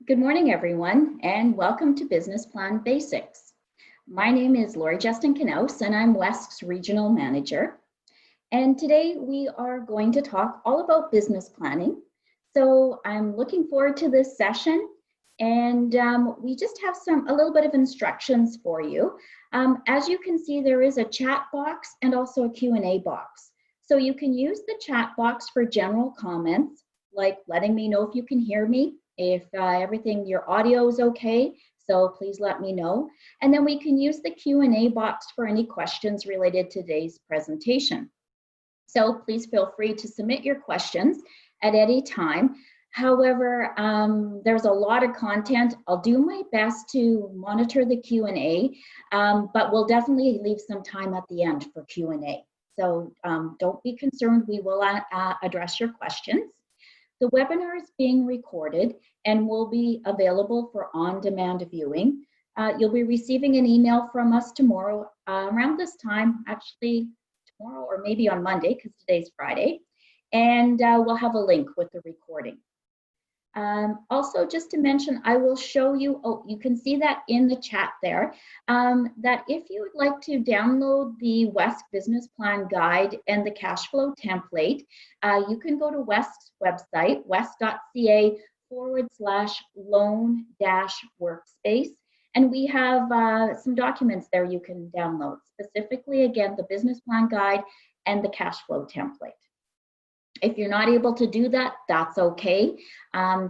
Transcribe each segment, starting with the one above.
Good morning, everyone, and welcome to Business Plan Basics. My name is Jestin-Knaus, and I'm WESK's Regional Manager. And today we are going to talk all about business planning. So I'm looking forward to this session, and we just have a little bit of instructions for you. As you can see, there is a chat box and also a Q&A box. So you can use the chat box for general comments, like letting me know if you can hear me, if your audio is okay, so please let me know. And then we can use the Q&A box for any questions related to today's presentation. So please feel free to submit your questions at any time. However, there's a lot of content. I'll do my best to monitor the Q&A, but we'll definitely leave some time at the end for Q&A. So don't be concerned, we will address your questions. The webinar is being recorded and will be available for on-demand viewing. You'll be receiving an email from us tomorrow around this time, actually tomorrow or maybe on Monday because today's Friday, and we'll have a link with the recording. Also, just to mention, I will show you, you can see that in the chat there, that if you would like to download the WESK Business Plan Guide and the cash flow template, you can go to WESK's website, wesk.ca/loan-workspace, and we have some documents there you can download, specifically, again, the Business Plan Guide and the cash flow template. If you're not able to do that, that's okay.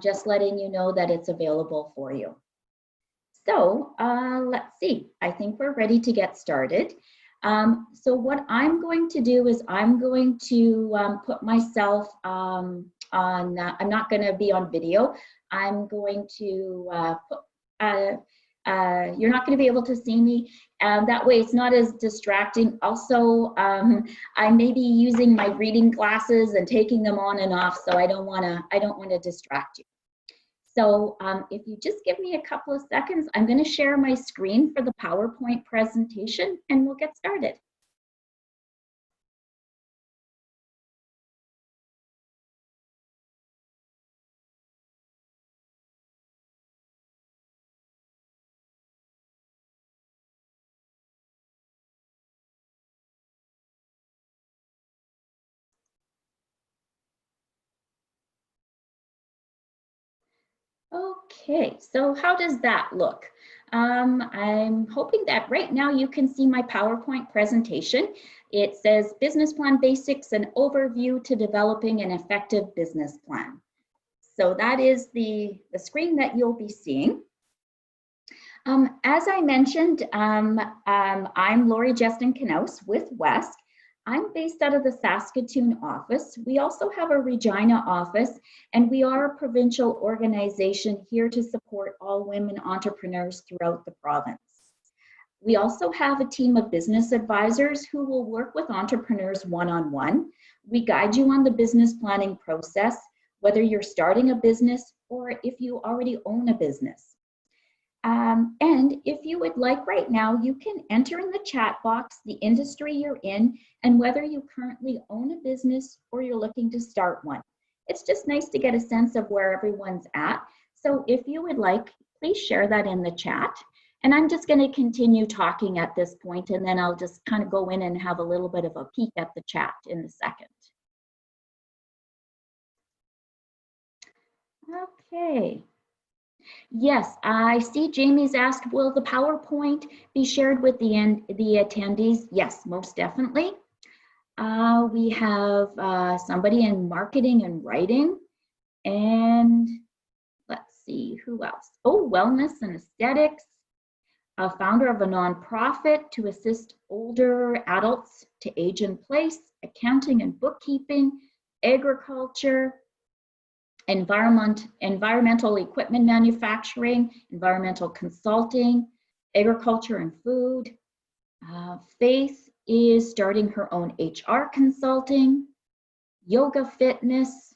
Just letting you know that it's available for you. So let's see, I think we're ready to get started. So what I'm going to do is I'm going to put myself on, I'm not going to be on video. I'm going to you're not going to be able to see me. That way it's not as distracting. Also, I may be using my reading glasses and taking them on and off, so I don't want to distract you. So if you just give me a couple of seconds, I'm going to share my screen for the PowerPoint presentation and we'll get started. Okay, so how does that look? I'm hoping that right now you can see my PowerPoint presentation. It says Business Plan Basics, an overview to developing an effective business plan. So that is the screen that you'll be seeing. As I mentioned, I'm Jestin-Knaus with WESK. I'm based out of the Saskatoon office. We also have a Regina office, and we are a provincial organization here to support all women entrepreneurs throughout the province. We also have a team of business advisors who will work with entrepreneurs one-on-one. We guide you on the business planning process, whether you're starting a business or if you already own a business. And if you would like right now, you can enter in the chat box the industry you're in and whether you currently own a business or you're looking to start one. It's just nice to get a sense of where everyone's at. So if you would like, please share that in the chat. And I'm just going to continue talking at this point, and then I'll just kind of go in and have a little bit of a peek at the chat in a second. Okay. Yes, I see Jamie's asked, will the PowerPoint be shared with the attendees? Yes, most definitely. We have somebody in marketing and writing, and let's see, who else? Oh, wellness and aesthetics, a founder of a nonprofit to assist older adults to age in place, accounting and bookkeeping, agriculture, environmental equipment manufacturing, environmental consulting, agriculture and food. Faith is starting her own HR consulting, yoga fitness.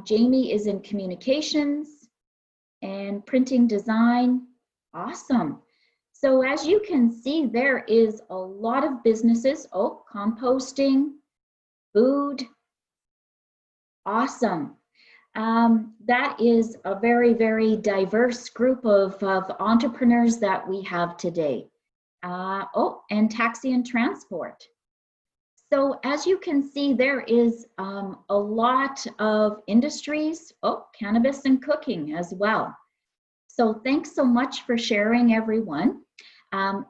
Jamie is in communications and printing design. Awesome. So as you can see, there is a lot of businesses. Oh, composting, food. Awesome. That is a very, very diverse group of entrepreneurs that we have today. Oh, and taxi and transport. So as you can see, there is a lot of industries, oh, cannabis and cooking as well. So thanks so much for sharing, everyone.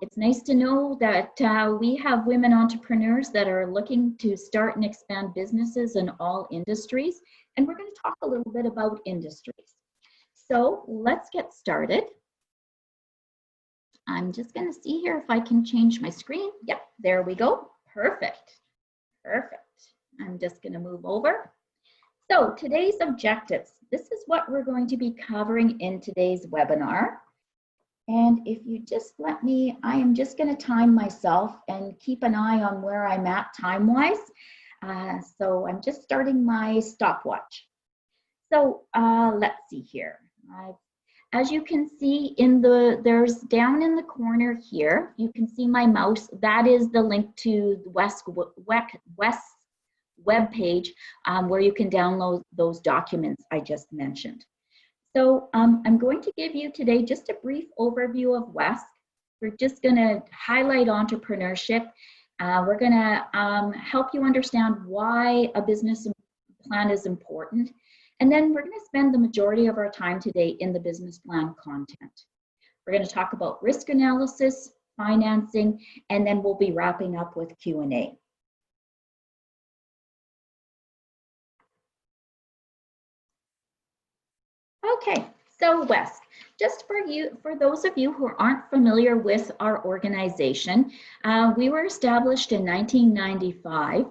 It's nice to know that we have women entrepreneurs that are looking to start and expand businesses in all industries. And we're going to talk a little bit about industries. So let's get started. I'm just going to see here if I can change my screen. Yep, there we go. Perfect. Perfect. I'm just going to move over. So today's objectives. This is what we're going to be covering in today's webinar. And if you just let me, I am just going to time myself and keep an eye on where I'm at time-wise. So I'm just starting my stopwatch. So let's see here. As you can see there's down in the corner here, you can see my mouse. That is the link to the WESK web page where you can download those documents I just mentioned. So I'm going to give you today just a brief overview of WESK. We're just going to highlight entrepreneurship. We're going to help you understand why a business plan is important. And then we're going to spend the majority of our time today in the business plan content. We're going to talk about risk analysis, financing, and then we'll be wrapping up with Q&A. Okay, so WESK, just for those of you who aren't familiar with our organization, we were established in 1995.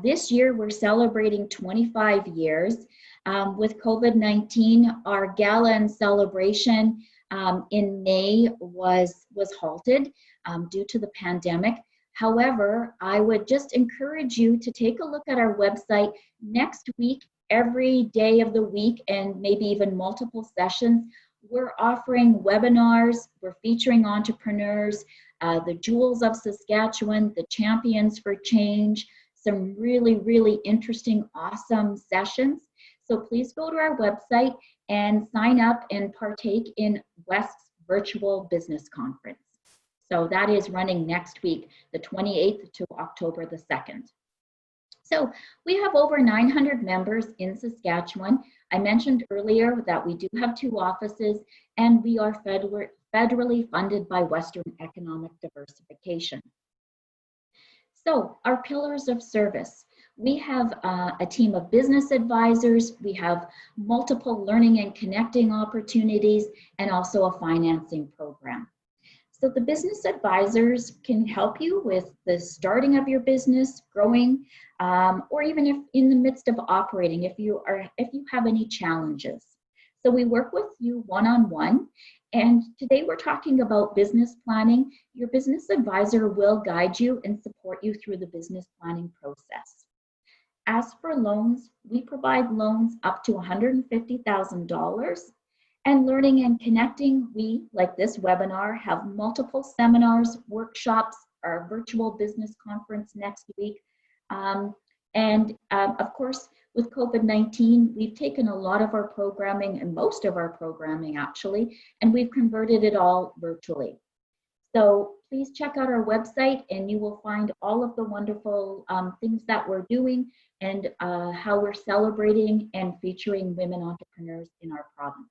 This year we're celebrating 25 years. With COVID-19, our gala and celebration in May was halted due to the pandemic. However, I would just encourage you to take a look at our website next week. Every day of the week and maybe even multiple sessions, we're offering webinars, we're featuring entrepreneurs, the Jewels of Saskatchewan, the Champions for Change, some really, really interesting, awesome sessions. So please go to our website and sign up and partake in WESK's virtual business conference. So that is running next week, the 28th to October the 2nd. So we have over 900 members in Saskatchewan. I mentioned earlier that we do have 2 offices and we are federally funded by Western Economic Diversification. So our pillars of service. We have a team of business advisors, we have multiple learning and connecting opportunities, and also a financing program. So the business advisors can help you with the starting of your business, growing, or even if in the midst of operating, if you have any challenges. So we work with you one-on-one, and today we're talking about business planning. Your business advisor will guide you and support you through the business planning process. As for loans, we provide loans up to $150,000. And learning and connecting, we, like this webinar, have multiple seminars, workshops, our virtual business conference next week. Of course, with COVID-19, we've taken a lot of our programming and most of our programming actually, and we've converted it all virtually. So please check out our website and you will find all of the wonderful things that we're doing and how we're celebrating and featuring women entrepreneurs in our province.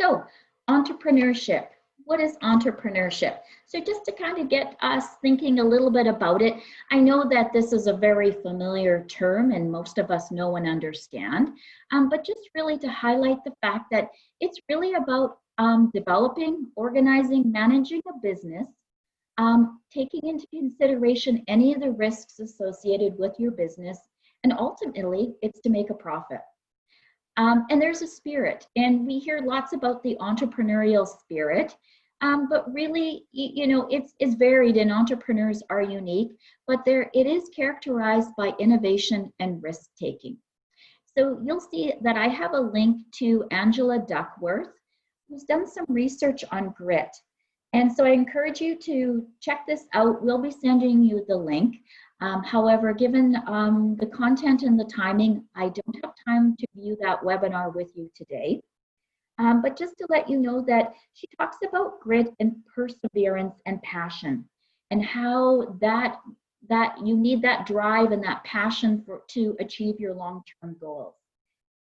So entrepreneurship, what is entrepreneurship? So just to kind of get us thinking a little bit about it, I know that this is a very familiar term and most of us know and understand, but just really to highlight the fact that it's really about developing, organizing, managing a business, taking into consideration any of the risks associated with your business, and ultimately it's to make a profit. And there's a spirit, and we hear lots about the entrepreneurial spirit, but really, you know, it's varied and entrepreneurs are unique, but it is characterized by innovation and risk-taking. So you'll see that I have a link to Angela Duckworth, who's done some research on grit. And so I encourage you to check this out. We'll be sending you the link. However, given the content and the timing, I don't have time to view that webinar with you today. But just to let you know that she talks about grit and perseverance and passion, and how that you need that drive and that passion to achieve your long-term goals.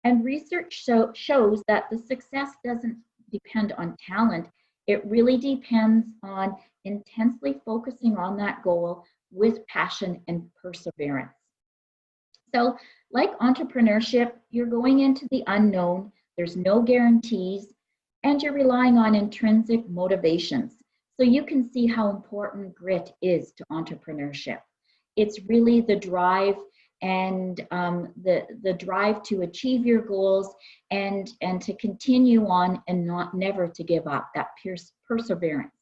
And research shows that the success doesn't depend on talent. It really depends on intensely focusing on that goal with passion and perseverance. So, like entrepreneurship, you're going into the unknown, there's no guarantees, and you're relying on intrinsic motivations. So you can see how important grit is to entrepreneurship. It's really the drive and the drive to achieve your goals and to continue on and never to give up, that perseverance.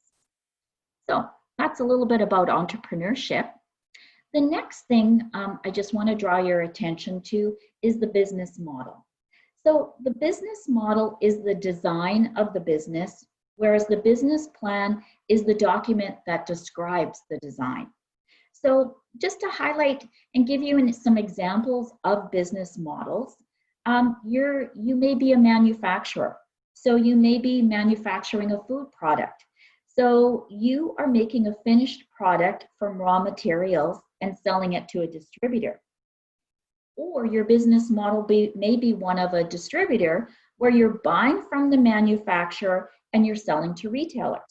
So that's a little bit about entrepreneurship. The next thing I just want to draw your attention to is the business model. So the business model is the design of the business, whereas the business plan is the document that describes the design. So just to highlight and give you some examples of business models, you may be a manufacturer. So you may be manufacturing a food product. So you are making a finished product from raw materials and selling it to a distributor. Or your business model may be one of a distributor where you're buying from the manufacturer and you're selling to retailers.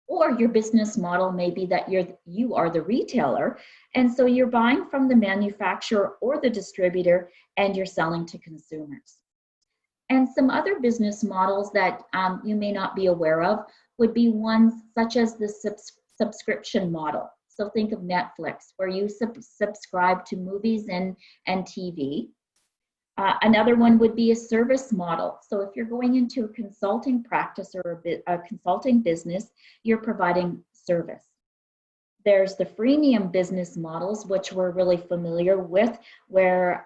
Or your business model may be that you are the retailer, and so you're buying from the manufacturer or the distributor and you're selling to consumers. And some other business models that you may not be aware of would be ones such as the subscription model. So think of Netflix, where you subscribe to movies and TV. Another one would be a service model. So if you're going into a consulting practice or a consulting business, you're providing service. There's the freemium business models, which we're really familiar with, where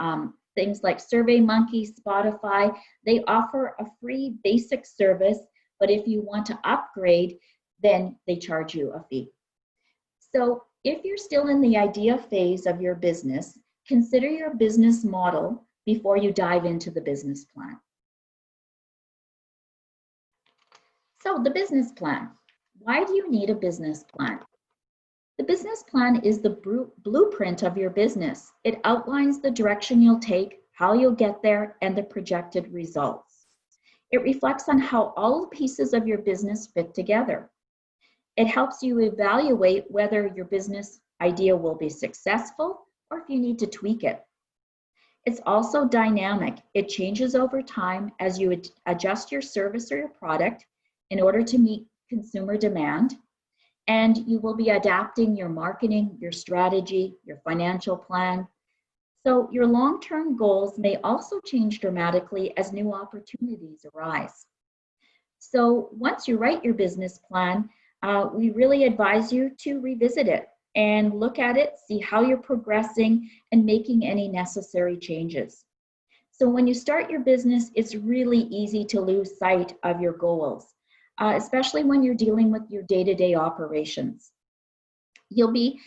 things like SurveyMonkey, Spotify, they offer a free basic service, but if you want to upgrade, then they charge you a fee. So if you're still in the idea phase of your business, consider your business model before you dive into the business plan. So the business plan. Why do you need a business plan? The business plan is the blueprint of your business. It outlines the direction you'll take, how you'll get there, and the projected results. It reflects on how all the pieces of your business fit together. It helps you evaluate whether your business idea will be successful or if you need to tweak it. It's also dynamic. It changes over time as you adjust your service or your product in order to meet consumer demand. And you will be adapting your marketing, your strategy, your financial plan. So your long-term goals may also change dramatically as new opportunities arise. So once you write your business plan, we really advise you to revisit it and look at it, see how you're progressing and making any necessary changes. So when you start your business, it's really easy to lose sight of your goals, especially when you're dealing with your day-to-day operations. You'll be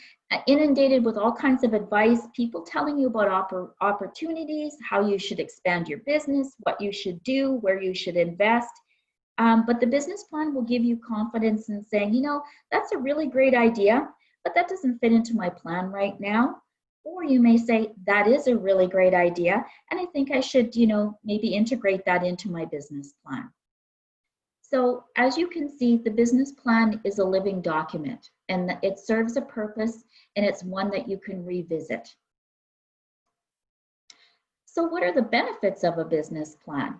inundated with all kinds of advice, people telling you about opportunities, how you should expand your business, what you should do, where you should invest. But the business plan will give you confidence in saying, you know, that's a really great idea, but that doesn't fit into my plan right now. Or you may say, that is a really great idea, and I think I should, you know, maybe integrate that into my business plan. So as you can see, the business plan is a living document, and it serves a purpose, and it's one that you can revisit. So what are the benefits of a business plan?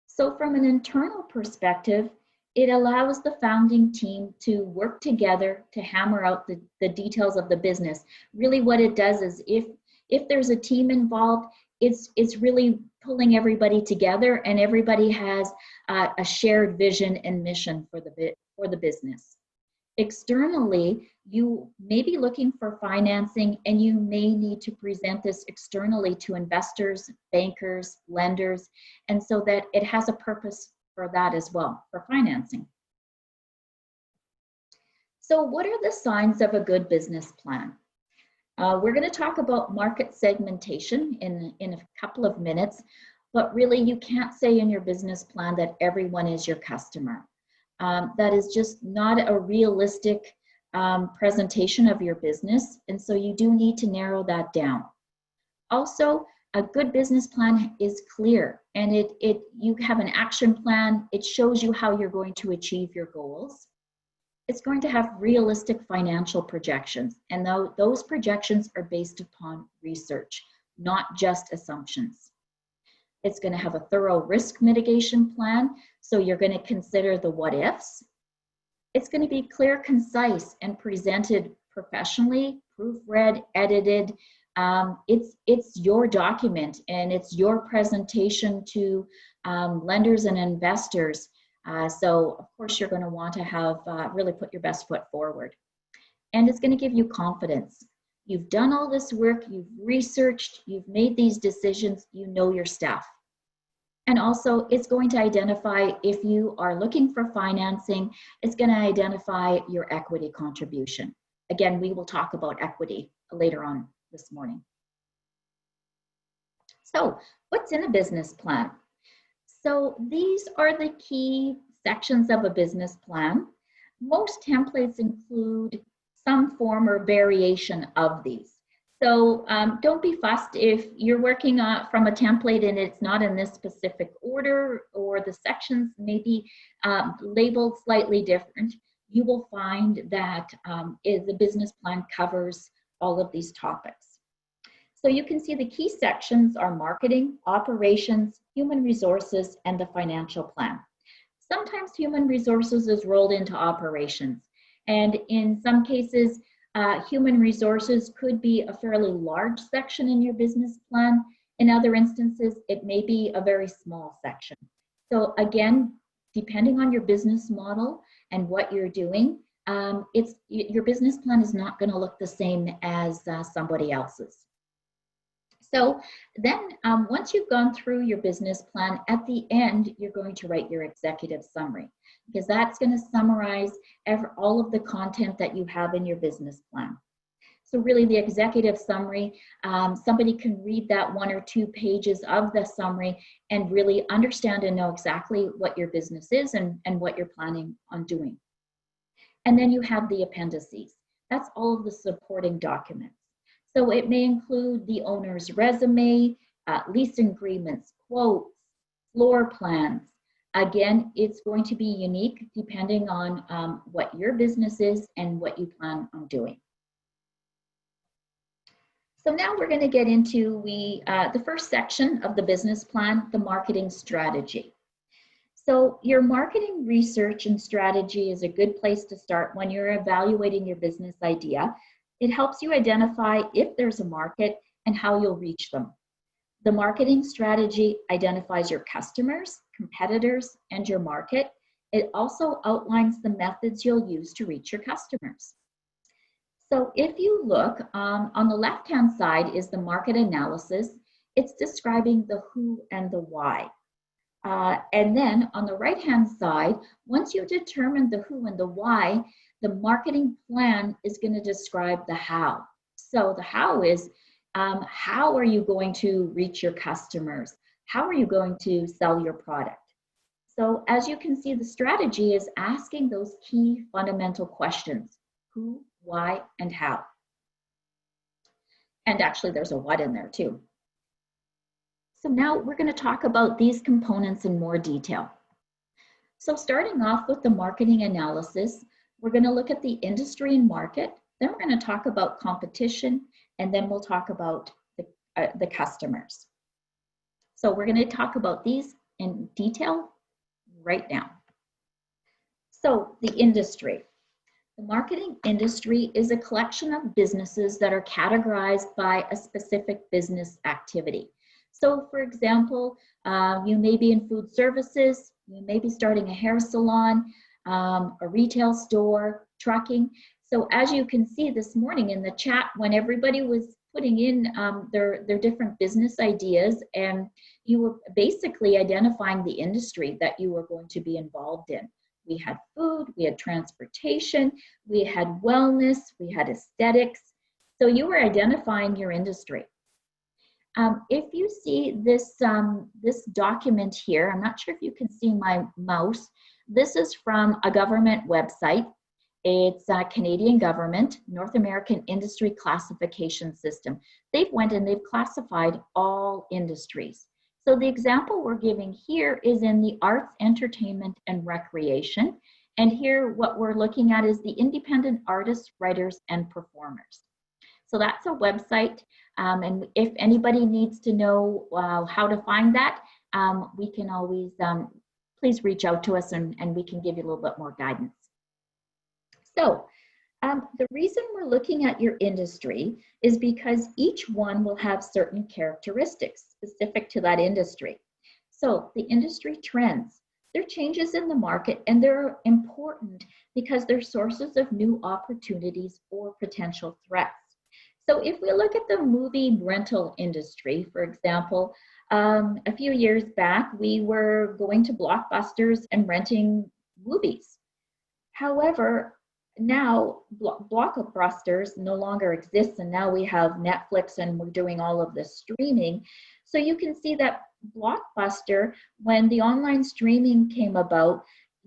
So from an internal perspective, it allows the founding team to work together to hammer out the details of the business. Really what it does is if there's a team involved, it's really pulling everybody together, and everybody has a shared vision and mission for the business. Externally, you may be looking for financing, and you may need to present this externally to investors, bankers, lenders, and so that it has a purpose for that as well, for financing. So what are the signs of a good business plan? We're going to talk about market segmentation in a couple of minutes, but really you can't say in your business plan that everyone is your customer. That is just not a realistic presentation of your business, and so you do need to narrow that down. Also, a good business plan is clear, and you have an action plan. It shows you how you're going to achieve your goals. It's going to have realistic financial projections, and those projections are based upon research, not just assumptions. It's going to have a thorough risk mitigation plan, so you're going to consider the what ifs. It's going to be clear, concise, and presented professionally, proofread, edited. It's your document, and it's your presentation to lenders and investors. So of course you're going to want to have really put your best foot forward. And it's going to give you confidence. You've done all this work, you've researched, you've made these decisions, you know your stuff. And also it's going to identify if you are looking for financing, it's going to identify your equity contribution. Again, we will talk about equity later on this morning. So what's in a business plan? So these are the key sections of a business plan. Most templates include some form or variation of these. So don't be fussed if you're working from a template and it's not in this specific order, or the sections may be labeled slightly different. You will find that the business plan covers all of these topics. So you can see the key sections are marketing, operations, human resources, and the financial plan. Sometimes human resources is rolled into operations, and in some cases, human resources could be a fairly large section in your business plan. In other instances, it may be a very small section. So again, depending on your business model and what you're doing, your business plan is not going to look the same as somebody else's. So then once you've gone through your business plan, at the end, you're going to write your executive summary, because that's going to summarize all of the content that you have in your business plan. So really the executive summary, somebody can read that 1 or 2 pages of the summary and really understand and know exactly what your business is and what you're planning on doing. And then you have the appendices. That's all of the supporting documents. So it may include the owner's resume, lease agreements, quotes, floor plans. Again, it's going to be unique depending on what your business is and what you plan on doing. So now we're going to get into the first section of the business plan, the marketing strategy. So your marketing research and strategy is a good place to start when you're evaluating your business idea. It helps you identify if there's a market and how you'll reach them. The marketing strategy identifies your customers, competitors, and your market. It also outlines the methods you'll use to reach your customers. So if you look on the left-hand side is the market analysis. It's describing the who and the why. And then on the right-hand side, once you determine the who and the why, the marketing plan is going to describe the how. So the how is, how are you going to reach your customers? How are you going to sell your product? So as you can see, the strategy is asking those key fundamental questions: who, why, and how. And actually there's a what in there too. So now we're going to talk about these components in more detail. So starting off with the marketing analysis, we're going to look at the industry and market, then we're going to talk about competition, and then we'll talk about the customers. So we're going to talk about these in detail right now. So the industry. The marketing industry is a collection of businesses that are categorized by a specific business activity. So for example, you may be in food services, you may be starting a hair salon, a retail store, trucking. So as you can see this morning in the chat, when everybody was putting in their different business ideas, and you were basically identifying the industry that you were going to be involved in. We had food, we had transportation, we had wellness, we had aesthetics. So you are identifying your industry. If you see this, this document here, I'm not sure if you can see my mouse. This is from a government website. It's Canadian government, North American Industry Classification System. They've went and they've classified all industries. So the example we're giving here is in the arts, entertainment, and recreation. And here what we're looking at is the independent artists, writers, and performers. So that's a website. And if anybody needs to know how to find that, we can always, please reach out to us and we can give you a little bit more guidance. So the reason we're looking at your industry is because each one will have certain characteristics specific to that industry. So the industry trends, they're changes in the market, and they're important because they're sources of new opportunities or potential threats. So if we look at the movie rental industry, for example, a few years back, we were going to Blockbusters and renting movies. However, now Blockbusters no longer exists, and now we have Netflix and we're doing all of this streaming. So you can see that Blockbuster, when the online streaming came about,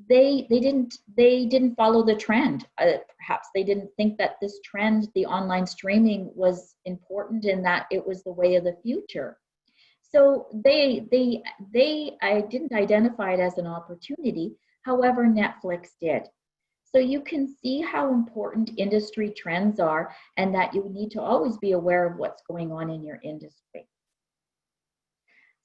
they didn't follow the trend. Perhaps they didn't think that this trend, the online streaming, was important and that it was the way of the future. So I didn't identify it as an opportunity. However, Netflix did. So you can see how important industry trends are and that you need to always be aware of what's going on in your industry.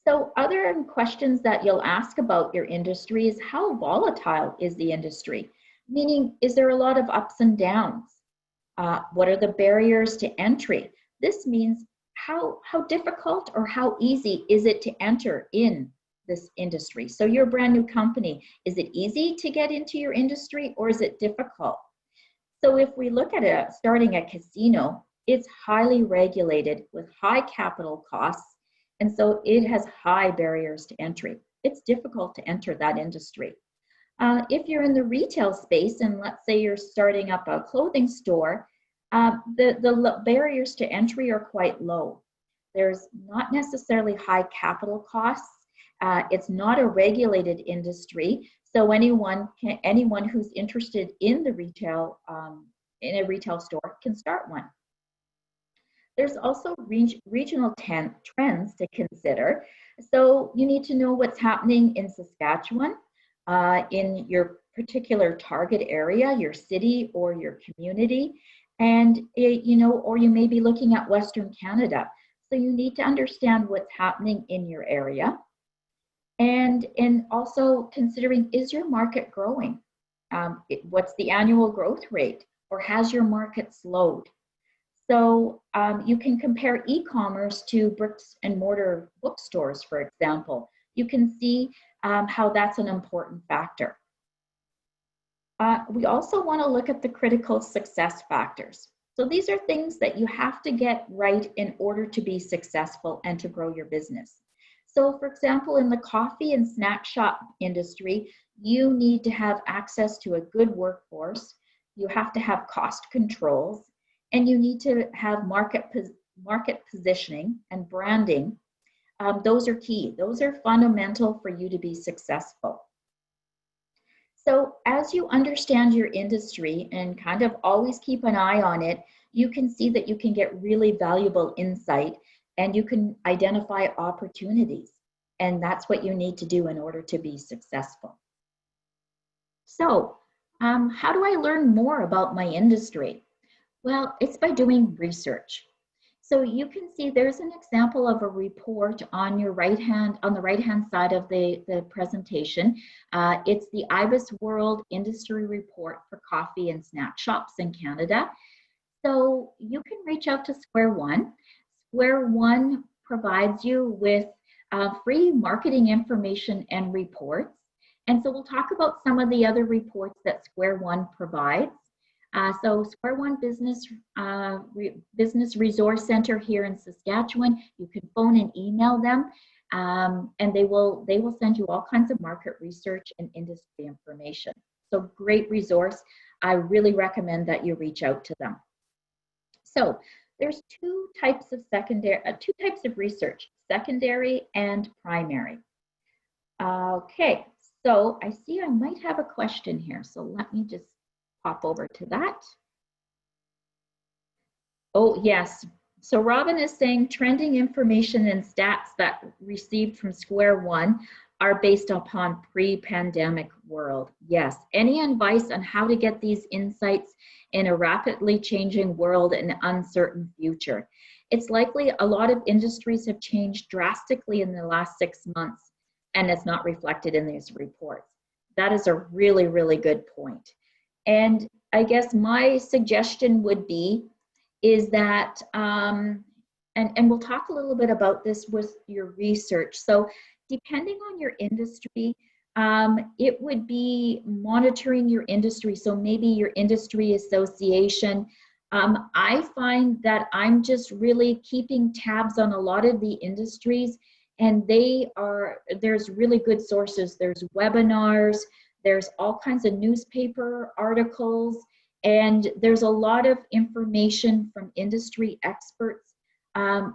So other questions that you'll ask about your industry is, how volatile is the industry? Meaning, is there a lot of ups and downs? What are the barriers to entry? This means how difficult or how easy is it to enter in this industry? So you're a brand new company. Is it easy to get into your industry or is it difficult? So if we look at starting a casino, it's highly regulated with high capital costs. And so it has high barriers to entry. It's difficult to enter that industry. If you're in the retail space, and let's say you're starting up a clothing store, the barriers to entry are quite low. There's not necessarily high capital costs. It's not a regulated industry, so anyone who's interested in the retail in a retail store can start one. There's also regional trends to consider. So you need to know what's happening in Saskatchewan, in your particular target area, your city or your community, and or you may be looking at Western Canada. So you need to understand what's happening in your area, and also considering, is your market growing? What's the annual growth rate, or has your market slowed? So you can compare e-commerce to bricks and mortar bookstores, for example. You can see how that's an important factor. We also want to look at the critical success factors. So these are things that you have to get right in order to be successful and to grow your business. So for example, in the coffee and snack shop industry, you need to have access to a good workforce. You have to have cost controls, and you need to have market positioning and branding. Those are key. Those are fundamental for you to be successful. So as you understand your industry and kind of always keep an eye on it, you can see that you can get really valuable insight and you can identify opportunities. And that's what you need to do in order to be successful. So how do I learn more about my industry? Well, it's by doing research. So you can see there's an example of a report on the right-hand side of the presentation. It's the IBIS World Industry Report for coffee and snack shops in Canada. So you can reach out to Square One. Square One provides you with free marketing information and reports. And so we'll talk about some of the other reports that Square One provides. So Square One Business Resource Center here in Saskatchewan, you can phone and email them, and they will send you all kinds of market research and industry information. So great resource. I really recommend that you reach out to them. So There's two types of research, secondary and primary. Okay, so I see I might have a question here, so let me just pop over to that. Oh, yes. So Robin is saying trending information and stats that received from Square One are based upon pre-pandemic world. Yes. Any advice on how to get these insights in a rapidly changing world and uncertain future? It's likely a lot of industries have changed drastically in the last 6 months, and it's not reflected in these reports. That is a really, really good point. And I guess my suggestion would be is that, and we'll talk a little bit about this with your research. So depending on your industry, it would be monitoring your industry. So maybe your industry association. I find that I'm just really keeping tabs on a lot of the industries, and there's really good sources. There's webinars, there's all kinds of newspaper articles, and there's a lot of information from industry experts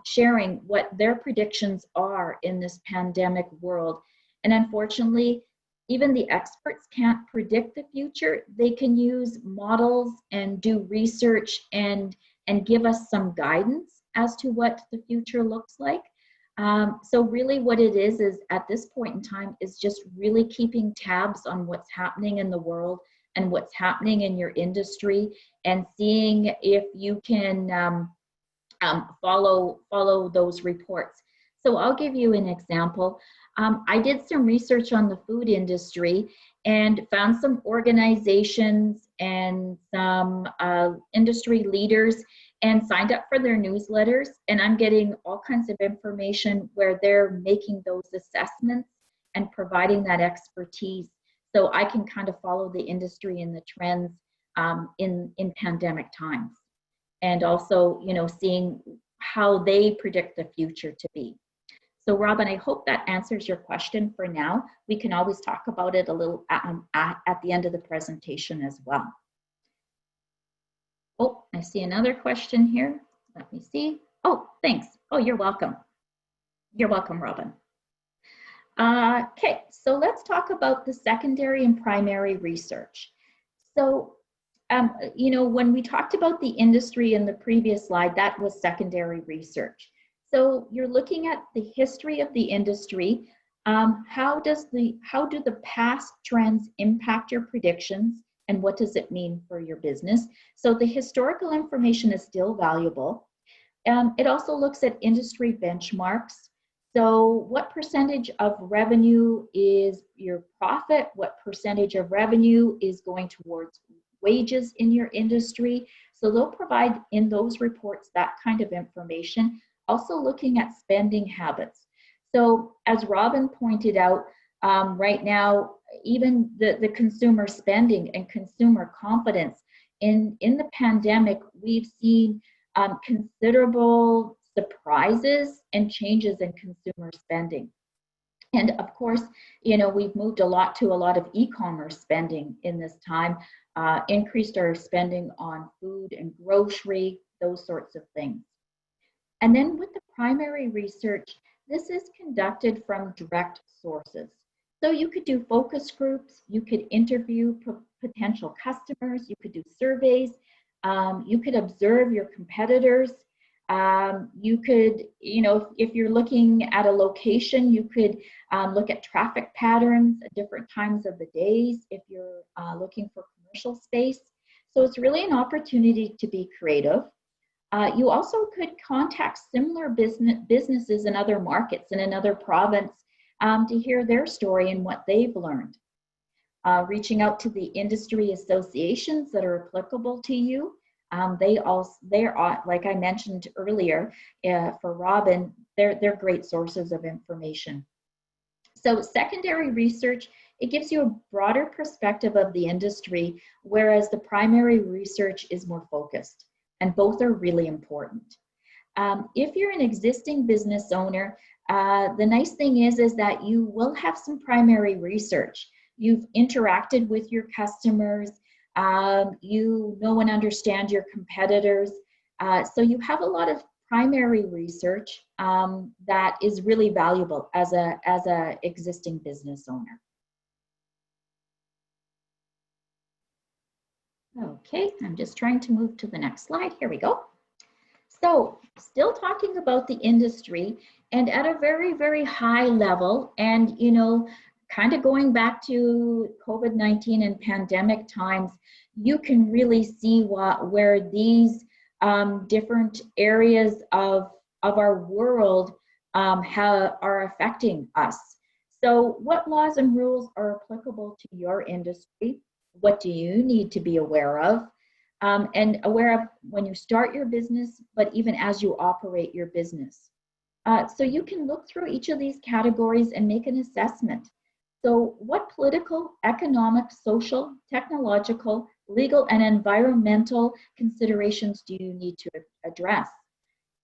sharing what their predictions are in this pandemic world. And unfortunately, even the experts can't predict the future. They can use models and do research and give us some guidance as to what the future looks like. So really what it is at this point in time is just really keeping tabs on what's happening in the world and what's happening in your industry, and seeing if you can follow those reports. So I'll give you an example. I did some research on the food industry and found some organizations and some industry leaders and signed up for their newsletters, and I'm getting all kinds of information where they're making those assessments and providing that expertise, so I can kind of follow the industry and the trends in pandemic times, and also, you know, seeing how they predict the future to be. So Robin, I hope that answers your question for now. We can always talk about it a little at the end of the presentation as well. Oh, I see another question here. Let me see. Oh, thanks. Oh, you're welcome. You're welcome, Robin. Okay, so let's talk about the secondary and primary research. So, you know, when we talked about the industry in the previous slide, that was secondary research. So you're looking at the history of the industry. How do the past trends impact your predictions, and what does it mean for your business? So the historical information is still valuable. It also looks at industry benchmarks. So what percentage of revenue is your profit? What percentage of revenue is going towards wages in your industry? So they'll provide in those reports that kind of information. Also looking at spending habits. So as Robin pointed out, right now, even the consumer spending and consumer confidence in the pandemic, we've seen considerable surprises and changes in consumer spending. And of course, you know, we've moved a lot of e-commerce spending in this time, increased our spending on food and grocery, those sorts of things. And then with the primary research, this is conducted from direct sources. So you could do focus groups, you could interview potential customers, you could do surveys, you could observe your competitors. You could, you know, if you're looking at a location, you could look at traffic patterns at different times of the days if you're looking for commercial space. So it's really an opportunity to be creative. You also could contact similar businesses in other markets in another province to hear their story and what they've learned. Reaching out to the industry associations that are applicable to you. They're like I mentioned earlier, for Robin, they're great sources of information. So secondary research, it gives you a broader perspective of the industry, whereas the primary research is more focused, and both are really important. If you're an existing business owner, the nice thing is that you will have some primary research. You've interacted with your customers, you know and understand your competitors. So you have a lot of primary research that is really valuable as a existing business owner. Okay, I'm just trying to move to the next slide. Here we go. So still talking about the industry and at a very, very high level, and kind of going back to COVID-19 and pandemic times, you can really see where these different areas of our world are affecting us. So what laws and rules are applicable to your industry? What do you need to be aware of? And aware of when you start your business, but even as you operate your business. So you can look through each of these categories and make an assessment. So what political, economic, social, technological, legal, and environmental considerations do you need to address?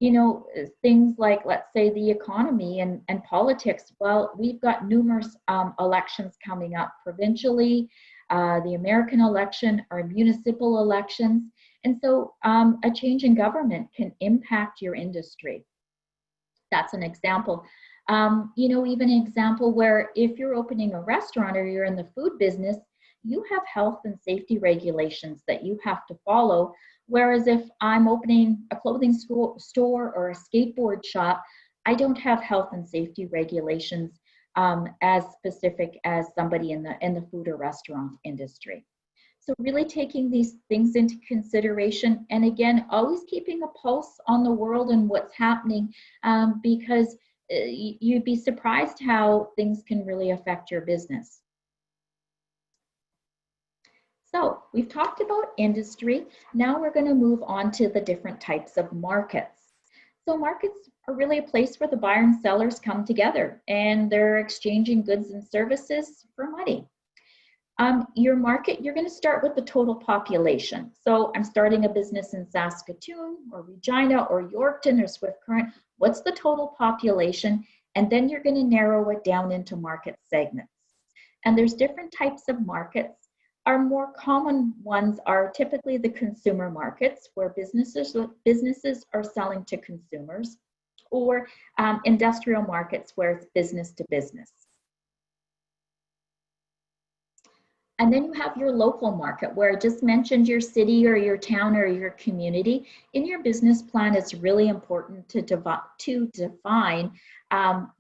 Things like, let's say, the economy and politics. Well, we've got numerous elections coming up provincially, the American election, our municipal elections. And so a change in government can impact your industry. That's an example. Even an example where if you're opening a restaurant or you're in the food business, you have health and safety regulations that you have to follow. Whereas if I'm opening a clothing store or a skateboard shop, I don't have health and safety regulations as specific as somebody in the food or restaurant industry. So really taking these things into consideration, and again, always keeping a pulse on the world and what's happening, because you'd be surprised how things can really affect your business. So we've talked about industry. Now we're going to move on to the different types of markets. So markets are really a place where the buyer and sellers come together and they're exchanging goods and services for money. Your market, you're going to start with the total population. So I'm starting a business in Saskatoon or Regina or Yorkton or Swift Current. What's the total population? And then you're going to narrow it down into market segments. And there's different types of markets. Our more common ones are typically the consumer markets, where businesses are selling to consumers, or industrial markets where it's business to business. And then you have your local market, where I just mentioned your city or your town or your community. In your business plan, it's really important to define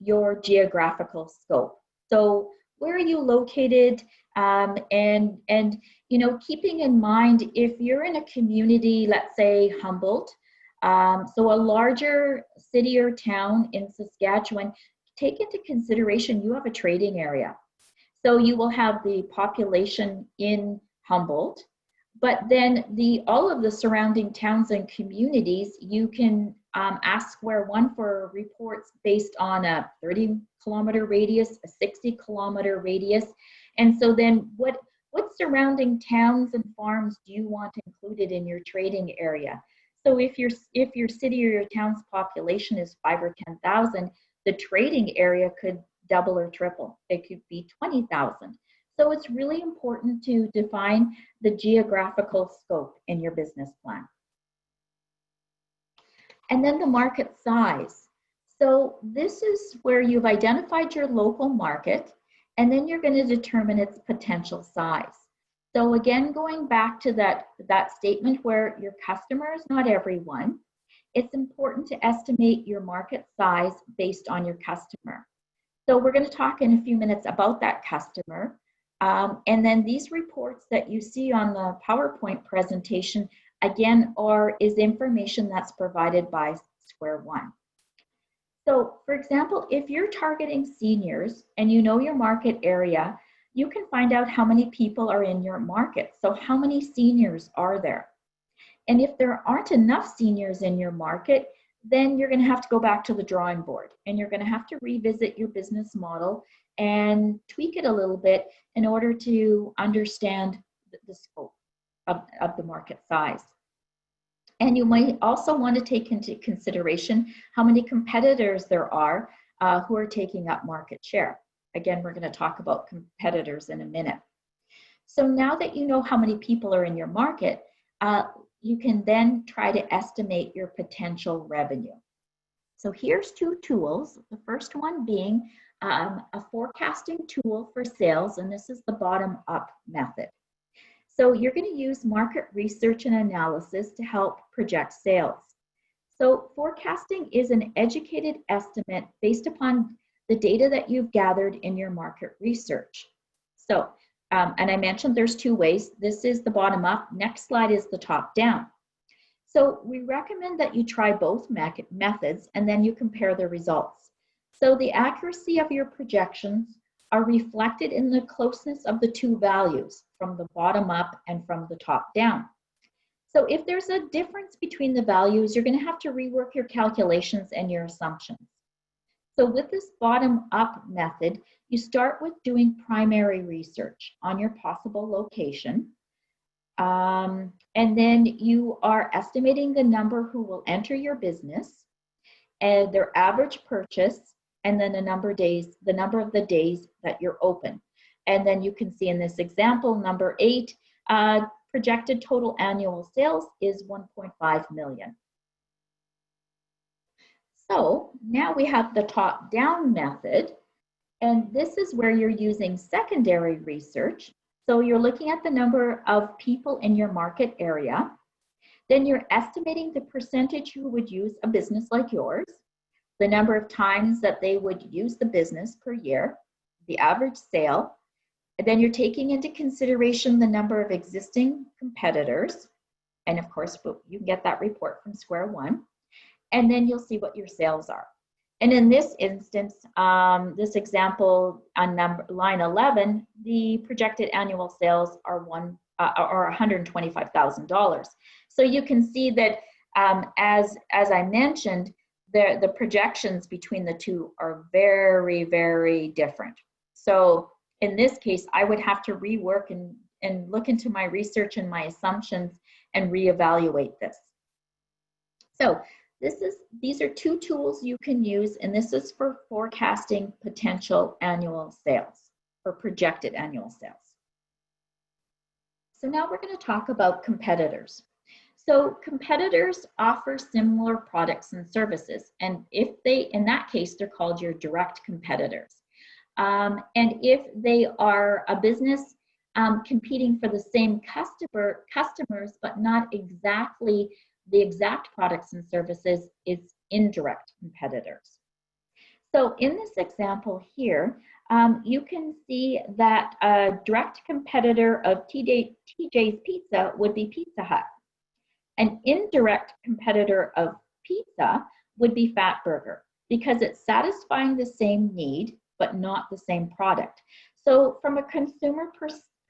your geographical scope. So where are you located? And keeping in mind, if you're in a community, let's say Humboldt, so a larger city or town in Saskatchewan, take into consideration you have a trading area. So you will have the population in Humboldt, but then all of the surrounding towns and communities, you can ask Square One for reports based on a 30-kilometer radius, a 60-kilometer radius. And so then what surrounding towns and farms do you want included in your trading area? So if your city or your town's population is 5,000 or 10,000, the trading area could double or triple. It could be 20,000. So it's really important to define the geographical scope in your business plan. And then the market size. So this is where you've identified your local market, and then you're going to determine its potential size. So again, going back to that statement where your customer is not everyone, it's important to estimate your market size based on your customer. So we're going to talk in a few minutes about that customer. And then these reports that you see on the PowerPoint presentation, again, is information that's provided by Square One. So for example, if you're targeting seniors and you know your market area, you can find out how many people are in your market. So how many seniors are there? And if there aren't enough seniors in your market, then you're going to have to go back to the drawing board and you're going to have to revisit your business model and tweak it a little bit in order to understand the scope of the market size. And you might also want to take into consideration how many competitors there are who are taking up market share. Again, we're going to talk about competitors in a minute. So now that you know how many people are in your market, you can then try to estimate your potential revenue. So here's two tools. The first one being a forecasting tool for sales, and this is the bottom-up method. So you're going to use market research and analysis to help project sales. So forecasting is an educated estimate based upon the data that you've gathered in your market research. So, and I mentioned there's two ways. This is the bottom-up. Next slide is the top-down. So we recommend that you try both methods and then you compare the results. So the accuracy of your projections are reflected in the closeness of the two values from the bottom up and from the top down. So if there's a difference between the values, you're going to have to rework your calculations and your assumptions. So with this bottom up method, you start with doing primary research on your possible location. And then you are estimating the number who will enter your business and their average purchase, and then the number of the days that you're open. And then you can see in this example, number 8, projected total annual sales is 1.5 million. So now we have the top-down method, and this is where you're using secondary research. So you're looking at the number of people in your market area. Then you're estimating the percentage who would use a business like yours, the number of times that they would use the business per year, the average sale, and then you're taking into consideration the number of existing competitors. And of course, you can get that report from square one. And then you'll see what your sales are. And in this instance, this example on line 11, the projected annual sales are $125,000. So you can see that as I mentioned, the projections between the two are very, very different. So in this case, I would have to rework and look into my research and my assumptions and reevaluate this. So these are two tools you can use, and this is for forecasting potential annual sales or projected annual sales. So now we're going to talk about competitors. So competitors offer similar products and services, and in that case, they're called your direct competitors. And if they are a business competing for the same customers, but not exactly the exact products and services, is indirect competitors. So in this example here, you can see that a direct competitor of TJ's Pizza would be Pizza Hut. An indirect competitor of pizza would be Fatburger, because it's satisfying the same need, but not the same product. So from a consumer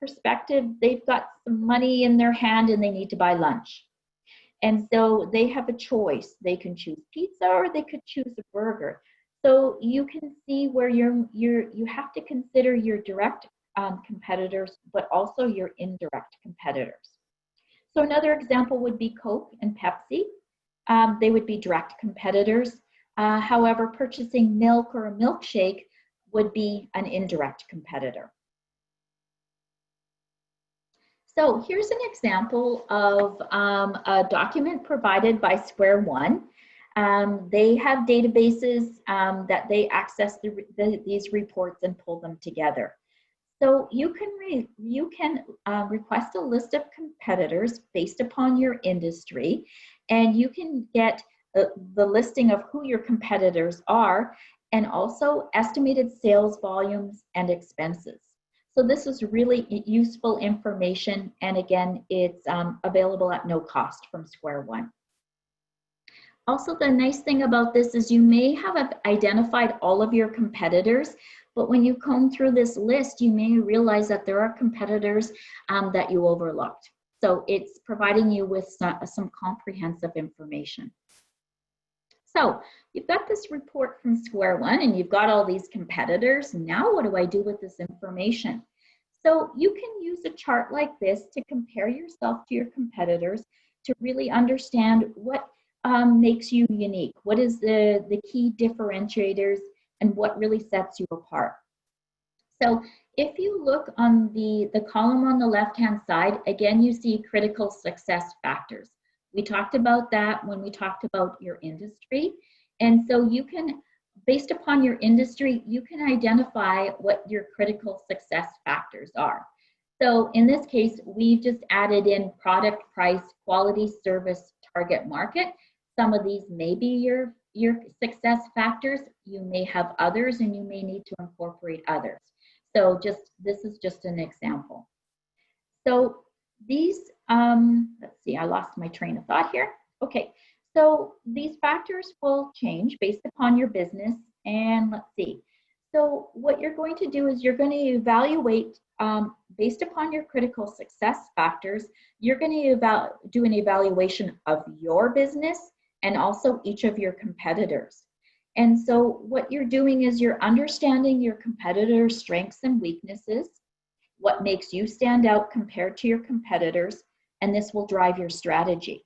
perspective, they've got some money in their hand and they need to buy lunch. And so they have a choice. They can choose pizza or they could choose a burger. So you can see where you have to consider your direct competitors, but also your indirect competitors. So another example would be Coke and Pepsi. They would be direct competitors. However, purchasing milk or a milkshake would be an indirect competitor. So here's an example of a document provided by Square One. They have databases that they access these reports and pull them together. So you can request a list of competitors based upon your industry, and you can get the listing of who your competitors are, and also estimated sales volumes and expenses. So this is really useful information, and again, it's available at no cost from Square One. Also, the nice thing about this is you may have identified all of your competitors, but when you comb through this list, you may realize that there are competitors that you overlooked. So it's providing you with some comprehensive information. So you've got this report from Square One and you've got all these competitors. Now what do I do with this information? So you can use a chart like this to compare yourself to your competitors to really understand what makes you unique. What is the key differentiators and what really sets you apart? So if you look on the column on the left-hand side, again, you see critical success factors. We talked about that when we talked about your industry. And so you can, based upon your industry, you can identify what your critical success factors are. So in this case, we've just added in product, price, quality, service, target market. Some of these may be your success factors. You may have others and you may need to incorporate others. So this is just an example. So these, let's see, I lost my train of thought here. Okay, so these factors will change based upon your business, and let's see. So what you're going to do is you're going to evaluate based upon your critical success factors. You're going to do an evaluation of your business and also each of your competitors. And so what you're doing is you're understanding your competitors' strengths and weaknesses, what makes you stand out compared to your competitors, and this will drive your strategy.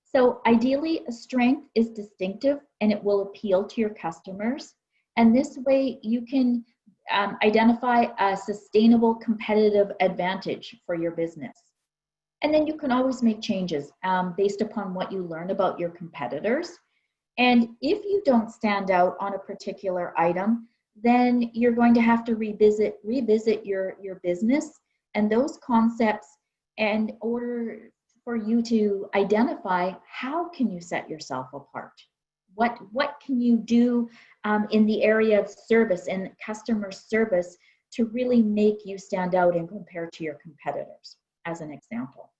So ideally, a strength is distinctive and it will appeal to your customers. And this way you can identify a sustainable competitive advantage for your business. And then you can always make changes based upon what you learn about your competitors. And if you don't stand out on a particular item, then you're going to have to revisit your business and those concepts in order for you to identify how can you set yourself apart. What can you do in the area of service and customer service to really make you stand out and compare to your competitors, as an example.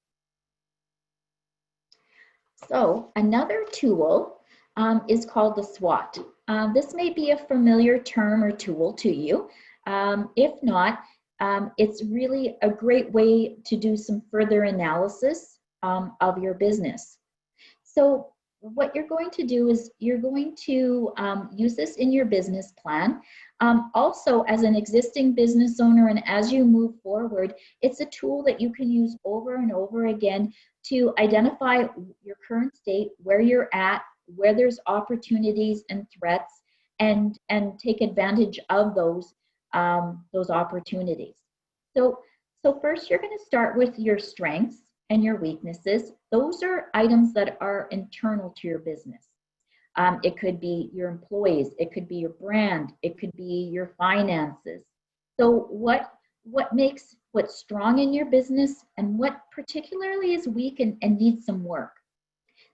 So another tool is called the SWOT. This may be a familiar term or tool to you. If not, it's really a great way to do some further analysis of your business. So what you're going to do is you're going to use this in your business plan. Also, as an existing business owner and as you move forward, it's a tool that you can use over and over again to identify your current state, where you're at, where there's opportunities and threats, and take advantage of those opportunities. So first, you're going to start with your strengths and your weaknesses. Those are items that are internal to your business. It could be your employees, it could be your brand, it could be your finances. So what's strong in your business and what particularly is weak and needs some work.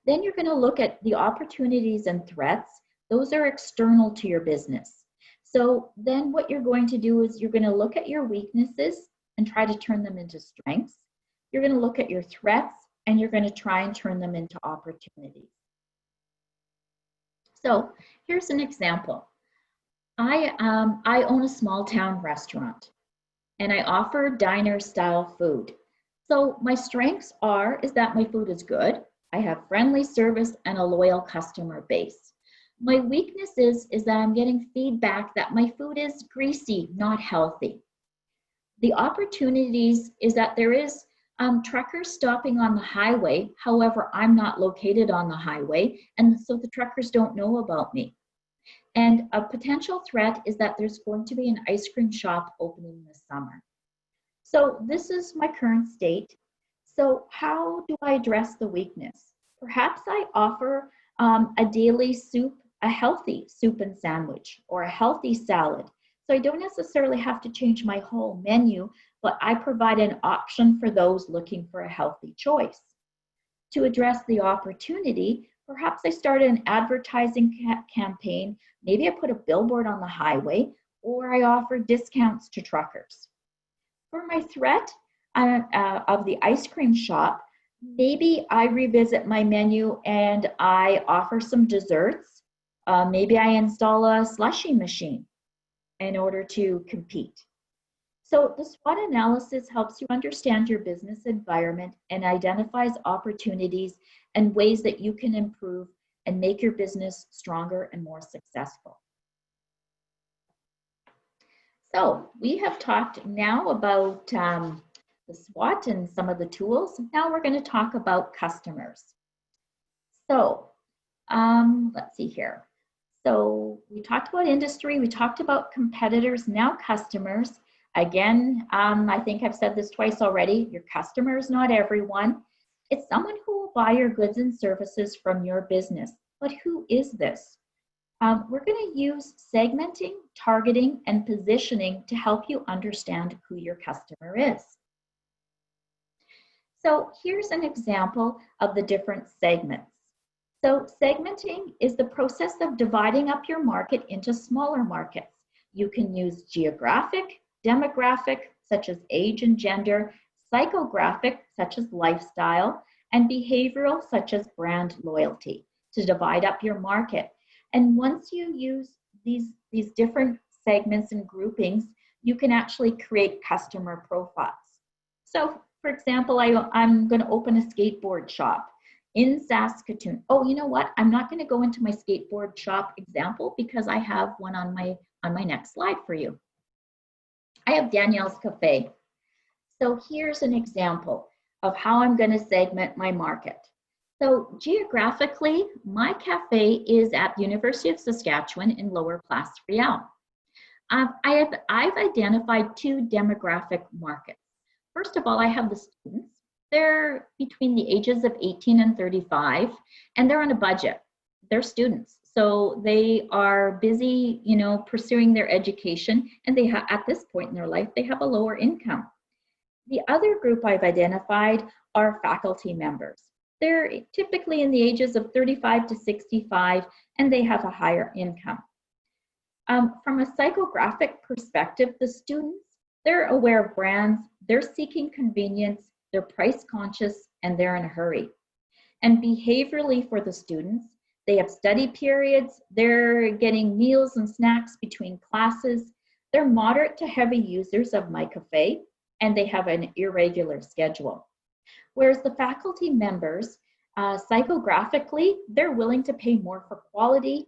Then you're going to look at the opportunities and threats. Those are external to your business. So then what you're going to do is you're going to look at your weaknesses and try to turn them into strengths. You're going to look at your threats and you're going to try and turn them into opportunities. So here's an example. I own a small town restaurant and I offer diner style food. So my strengths is that my food is good. I have friendly service and a loyal customer base. My weakness is that I'm getting feedback that my food is greasy, not healthy. The opportunities is that there is truckers stopping on the highway. However, I'm not located on the highway, and so the truckers don't know about me. And a potential threat is that there's going to be an ice cream shop opening this summer. So this is my current state. So how do I address the weakness? Perhaps I offer a daily soup, a healthy soup and sandwich, or a healthy salad. So I don't necessarily have to change my whole menu, but I provide an option for those looking for a healthy choice. To address the opportunity, perhaps I start an advertising campaign. Maybe I put a billboard on the highway, or I offer discounts to truckers. For my threat of the ice cream shop, maybe I revisit my menu and I offer some desserts. Maybe I install a slushie machine in order to compete. So the SWOT analysis helps you understand your business environment and identifies opportunities and ways that you can improve and make your business stronger and more successful. So we have talked now about the SWOT and some of the tools. Now we're going to talk about customers. So let's see here. So we talked about industry, we talked about competitors, now customers. Again, I think I've said this twice already, your customer is not everyone. It's someone who will buy your goods and services from your business. But who is this? We're going to use segmenting, targeting, and positioning to help you understand who your customer is. So here's an example of the different segments. So segmenting is the process of dividing up your market into smaller markets. You can use geographic, demographic, such as age and gender, psychographic, such as lifestyle, and behavioral, such as brand loyalty, to divide up your market. And once you use these different segments and groupings, you can actually create customer profiles. So, for example, I'm going to open a skateboard shop in Saskatoon. Oh, you know what? I'm not going to go into my skateboard shop example because I have one on my next slide for you. I have Danielle's Café. So here's an example of how I'm going to segment my market. So geographically, my cafe is at the University of Saskatchewan in Lower Place Riel. I've identified two demographic markets. First of all, I have the students. They're between the ages of 18 and 35, and they're on a budget. They're students, so they are busy, pursuing their education, and they at this point in their life, they have a lower income. The other group I've identified are faculty members. They're typically in the ages of 35 to 65, and they have a higher income. From a psychographic perspective, the students, they're aware of brands, they're seeking convenience, they're price conscious, and they're in a hurry. And behaviorally for the students, they have study periods, they're getting meals and snacks between classes, they're moderate to heavy users of my cafe, and they have an irregular schedule. Whereas the faculty members, psychographically, they're willing to pay more for quality.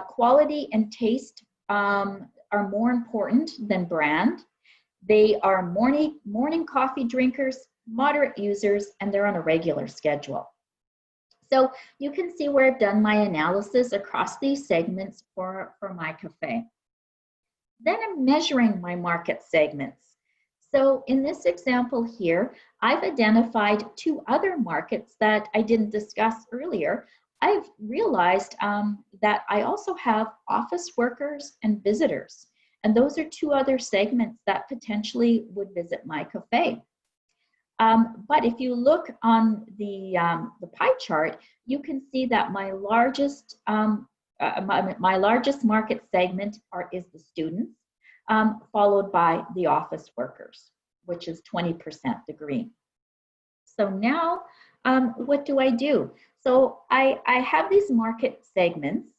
Quality and taste are more important than brand. They are morning coffee drinkers, moderate users, and they're on a regular schedule. So you can see where I've done my analysis across these segments for my cafe. Then I'm measuring my market segments. So in this example here, I've identified two other markets that I didn't discuss earlier. I've realized that I also have office workers and visitors. And those are two other segments that potentially would visit my cafe. But if you look on the pie chart, you can see that my largest market segment is the students, followed by the office workers, which is 20% the green. So now, what do I do? So I have these market segments.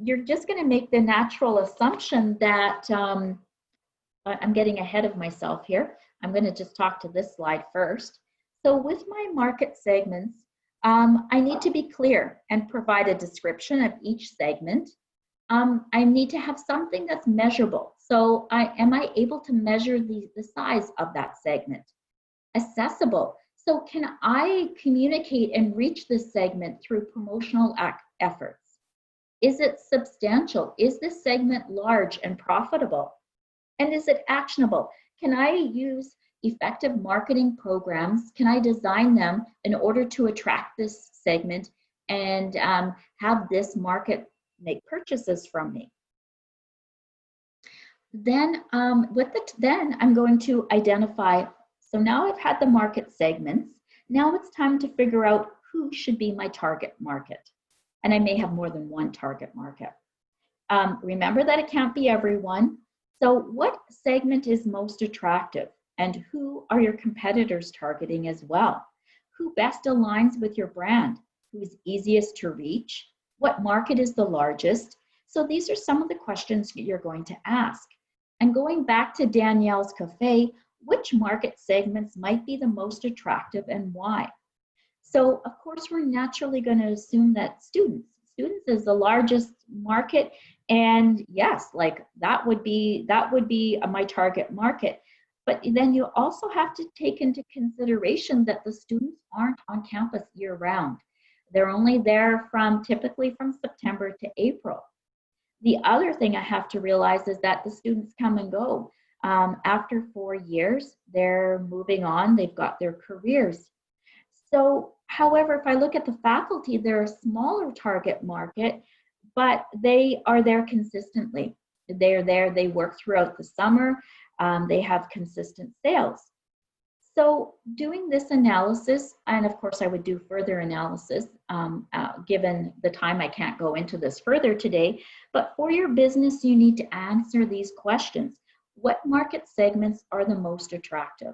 You're just going to make the natural assumption that I'm getting ahead of myself here. I'm going to just talk to this slide first. So with my market segments, I need to be clear and provide a description of each segment. I need to have something that's measurable. So am I able to measure the size of that segment? Accessible. So can I communicate and reach this segment through promotional efforts? Is it substantial? Is this segment large and profitable? And is it actionable? Can I use effective marketing programs? Can I design them in order to attract this segment and have this market make purchases from me? Then, then I'm going to identify, so now I've had the market segments. Now it's time to figure out who should be my target market. And I may have more than one target market. Remember that it can't be everyone. So what segment is most attractive, and who are your competitors targeting as well? Who best aligns with your brand? Who's easiest to reach? What market is the largest? So these are some of the questions you're going to ask. And going back to Danielle's Café, which market segments might be the most attractive and why? So of course, we're naturally going to assume that students is the largest market, and yes, like that would be my target market. But then you also have to take into consideration that the students aren't on campus year round. They're only there typically from September to April. The other thing I have to realize is that the students come and go. After 4 years, they're moving on, they've got their careers. So, however, if I look at the faculty, they're a smaller target market, but they are there consistently. They're there, they work throughout the summer, they have consistent sales. So doing this analysis, and of course I would do further analysis, given the time I can't go into this further today, but for your business, you need to answer these questions. What market segments are the most attractive?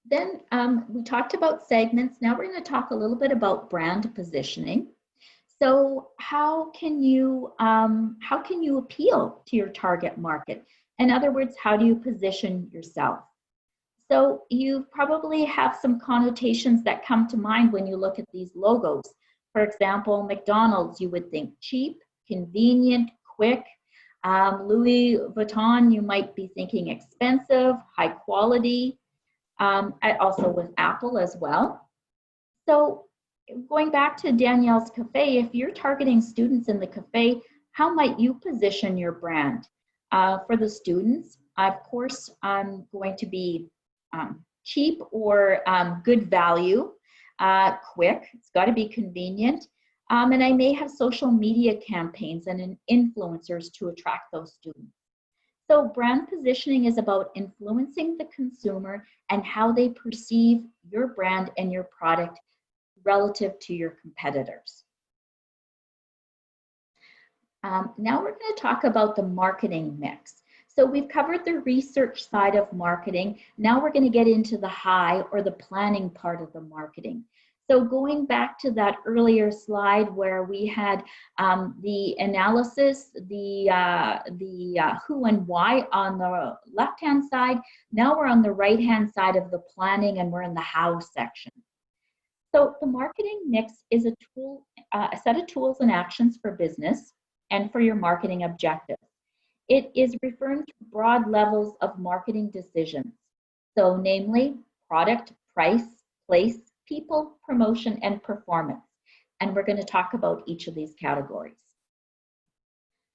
Then we talked about segments. Now we're going to talk a little bit about brand positioning. So how can you appeal to your target market? In other words, how do you position yourself? So you probably have some connotations that come to mind when you look at these logos. For example, McDonald's, you would think cheap, convenient, quick. Louis Vuitton, you might be thinking expensive, high quality. Also with Apple as well. So going back to Danielle's Café, if you're targeting students in the Café, how might you position your brand? For the students, of course, I'm going to be cheap or good value, quick. It's got to be convenient. And I may have social media campaigns and influencers to attract those students. So brand positioning is about influencing the consumer and how they perceive your brand and your product relative to your competitors. Now we're going to talk about the marketing mix. So we've covered the research side of marketing. Now we're going to get into the high or the planning part of the marketing. So going back to that earlier slide where we had the analysis, the who and why on the left-hand side, now we're on the right-hand side of the planning and we're in the how section. So the marketing mix is a tool, a set of tools and actions for business and for your marketing objectives. It is referring to broad levels of marketing decisions. So namely, product, price, place, people, promotion, and performance. And we're going to talk about each of these categories.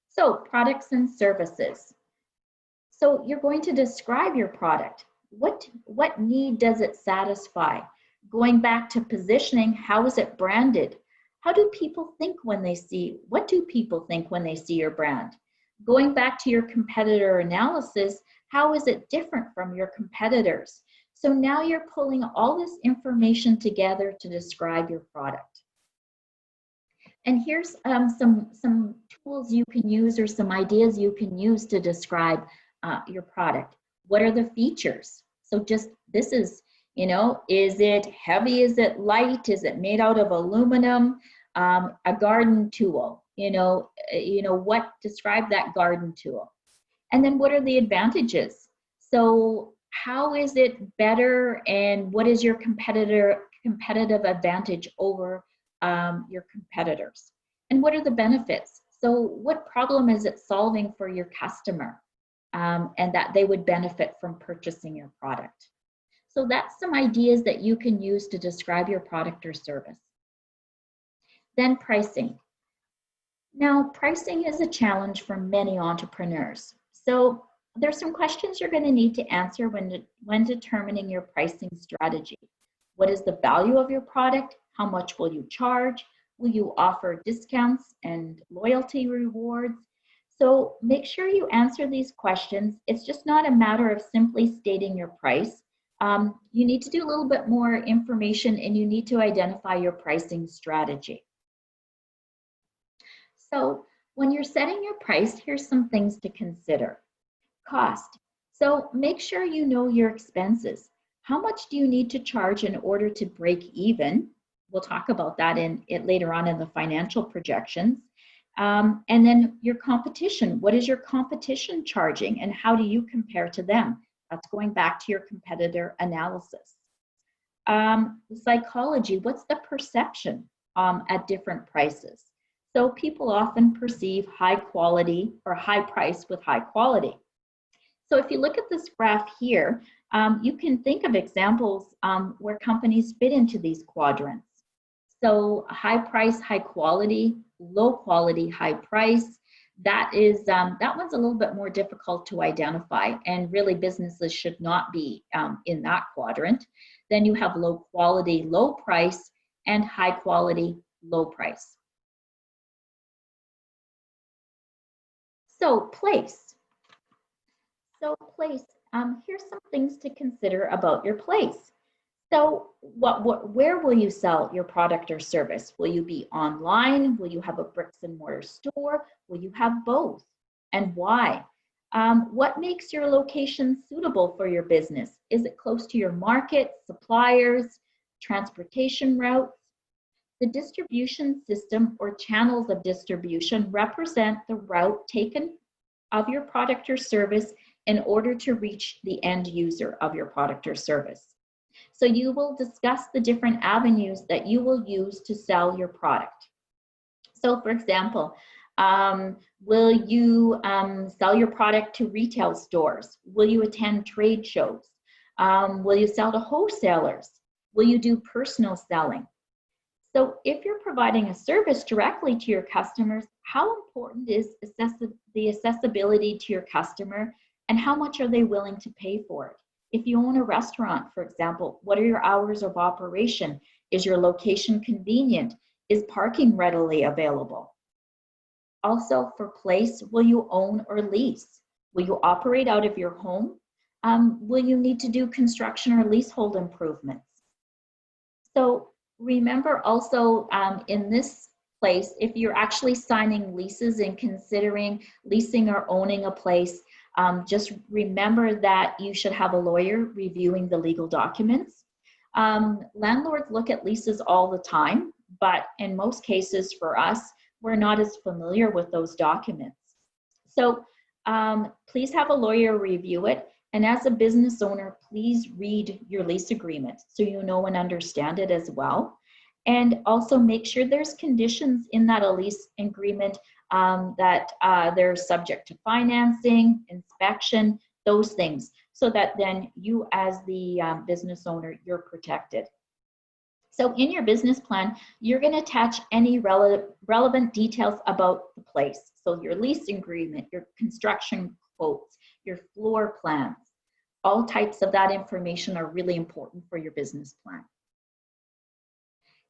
So products and services. So you're going to describe your product. What need does it satisfy? Going back to positioning, how is it branded? How do people think when they see, what do people think when they see your brand? Going back to your competitor analysis, how is it different from your competitors? So now you're pulling all this information together to describe your product. And here's some tools you can use or some ideas you can use to describe your product. What are the features? So just, this is, is it heavy? Is it light? Is it made out of aluminum? A garden tool, describe that garden tool. And then what are the advantages? So how is it better and what is your competitive advantage over your competitors? And what are the benefits? So what problem is it solving for your customer and that they would benefit from purchasing your product? So that's some ideas that you can use to describe your product or service. Then pricing. Now, pricing is a challenge for many entrepreneurs. So there's some questions you're going to need to answer when determining your pricing strategy. What is the value of your product? How much will you charge? Will you offer discounts and loyalty rewards? So make sure you answer these questions. It's just not a matter of simply stating your price. You need to do a little bit more information and you need to identify your pricing strategy. So when you're setting your price, here's some things to consider. Cost. So make sure you know your expenses. How much do you need to charge in order to break even? We'll talk about that later on in the financial projections. And then your competition. What is your competition charging and how do you compare to them? That's going back to your competitor analysis. Psychology. What's the perception at different prices? So people often perceive high quality or high price with high quality. So if you look at this graph here, you can think of examples where companies fit into these quadrants. So high price, high quality, low quality, high price, that one's a little bit more difficult to identify, and really businesses should not be in that quadrant. Then you have low quality, low price, and high quality, low price. So place. Here's some things to consider about your place. So where will you sell your product or service? Will you be online? Will you have a bricks and mortar store? Will you have both? And why? What makes your location suitable for your business? Is it close to your market, suppliers, transportation routes? The distribution system or channels of distribution represent the route taken of your product or service in order to reach the end user of your product or service. So you will discuss the different avenues that you will use to sell your product. So for example, will you sell your product to retail stores? Will you attend trade shows? Will you sell to wholesalers? Will you do personal selling? So if you're providing a service directly to your customers, how important is the accessibility to your customer, and how much are they willing to pay for it? If you own a restaurant, for example, what are your hours of operation? Is your location convenient? Is parking readily available? Also, for place, will you own or lease? Will you operate out of your home? Will you need to do construction or leasehold improvements? So remember also in this place, if you're actually signing leases and considering leasing or owning a place, just remember that you should have a lawyer reviewing the legal documents. Landlords look at leases all the time, but in most cases for us, we're not as familiar with those documents. So please have a lawyer review it. And as a business owner, please read your lease agreement so you know and understand it as well. And also make sure there's conditions in that lease agreement that they're subject to financing, inspection, those things, so that then you as the business owner, you're protected. So in your business plan, you're going to attach any relevant details about the place. So your lease agreement, your construction quotes, your floor plans, all types of that information are really important for your business plan.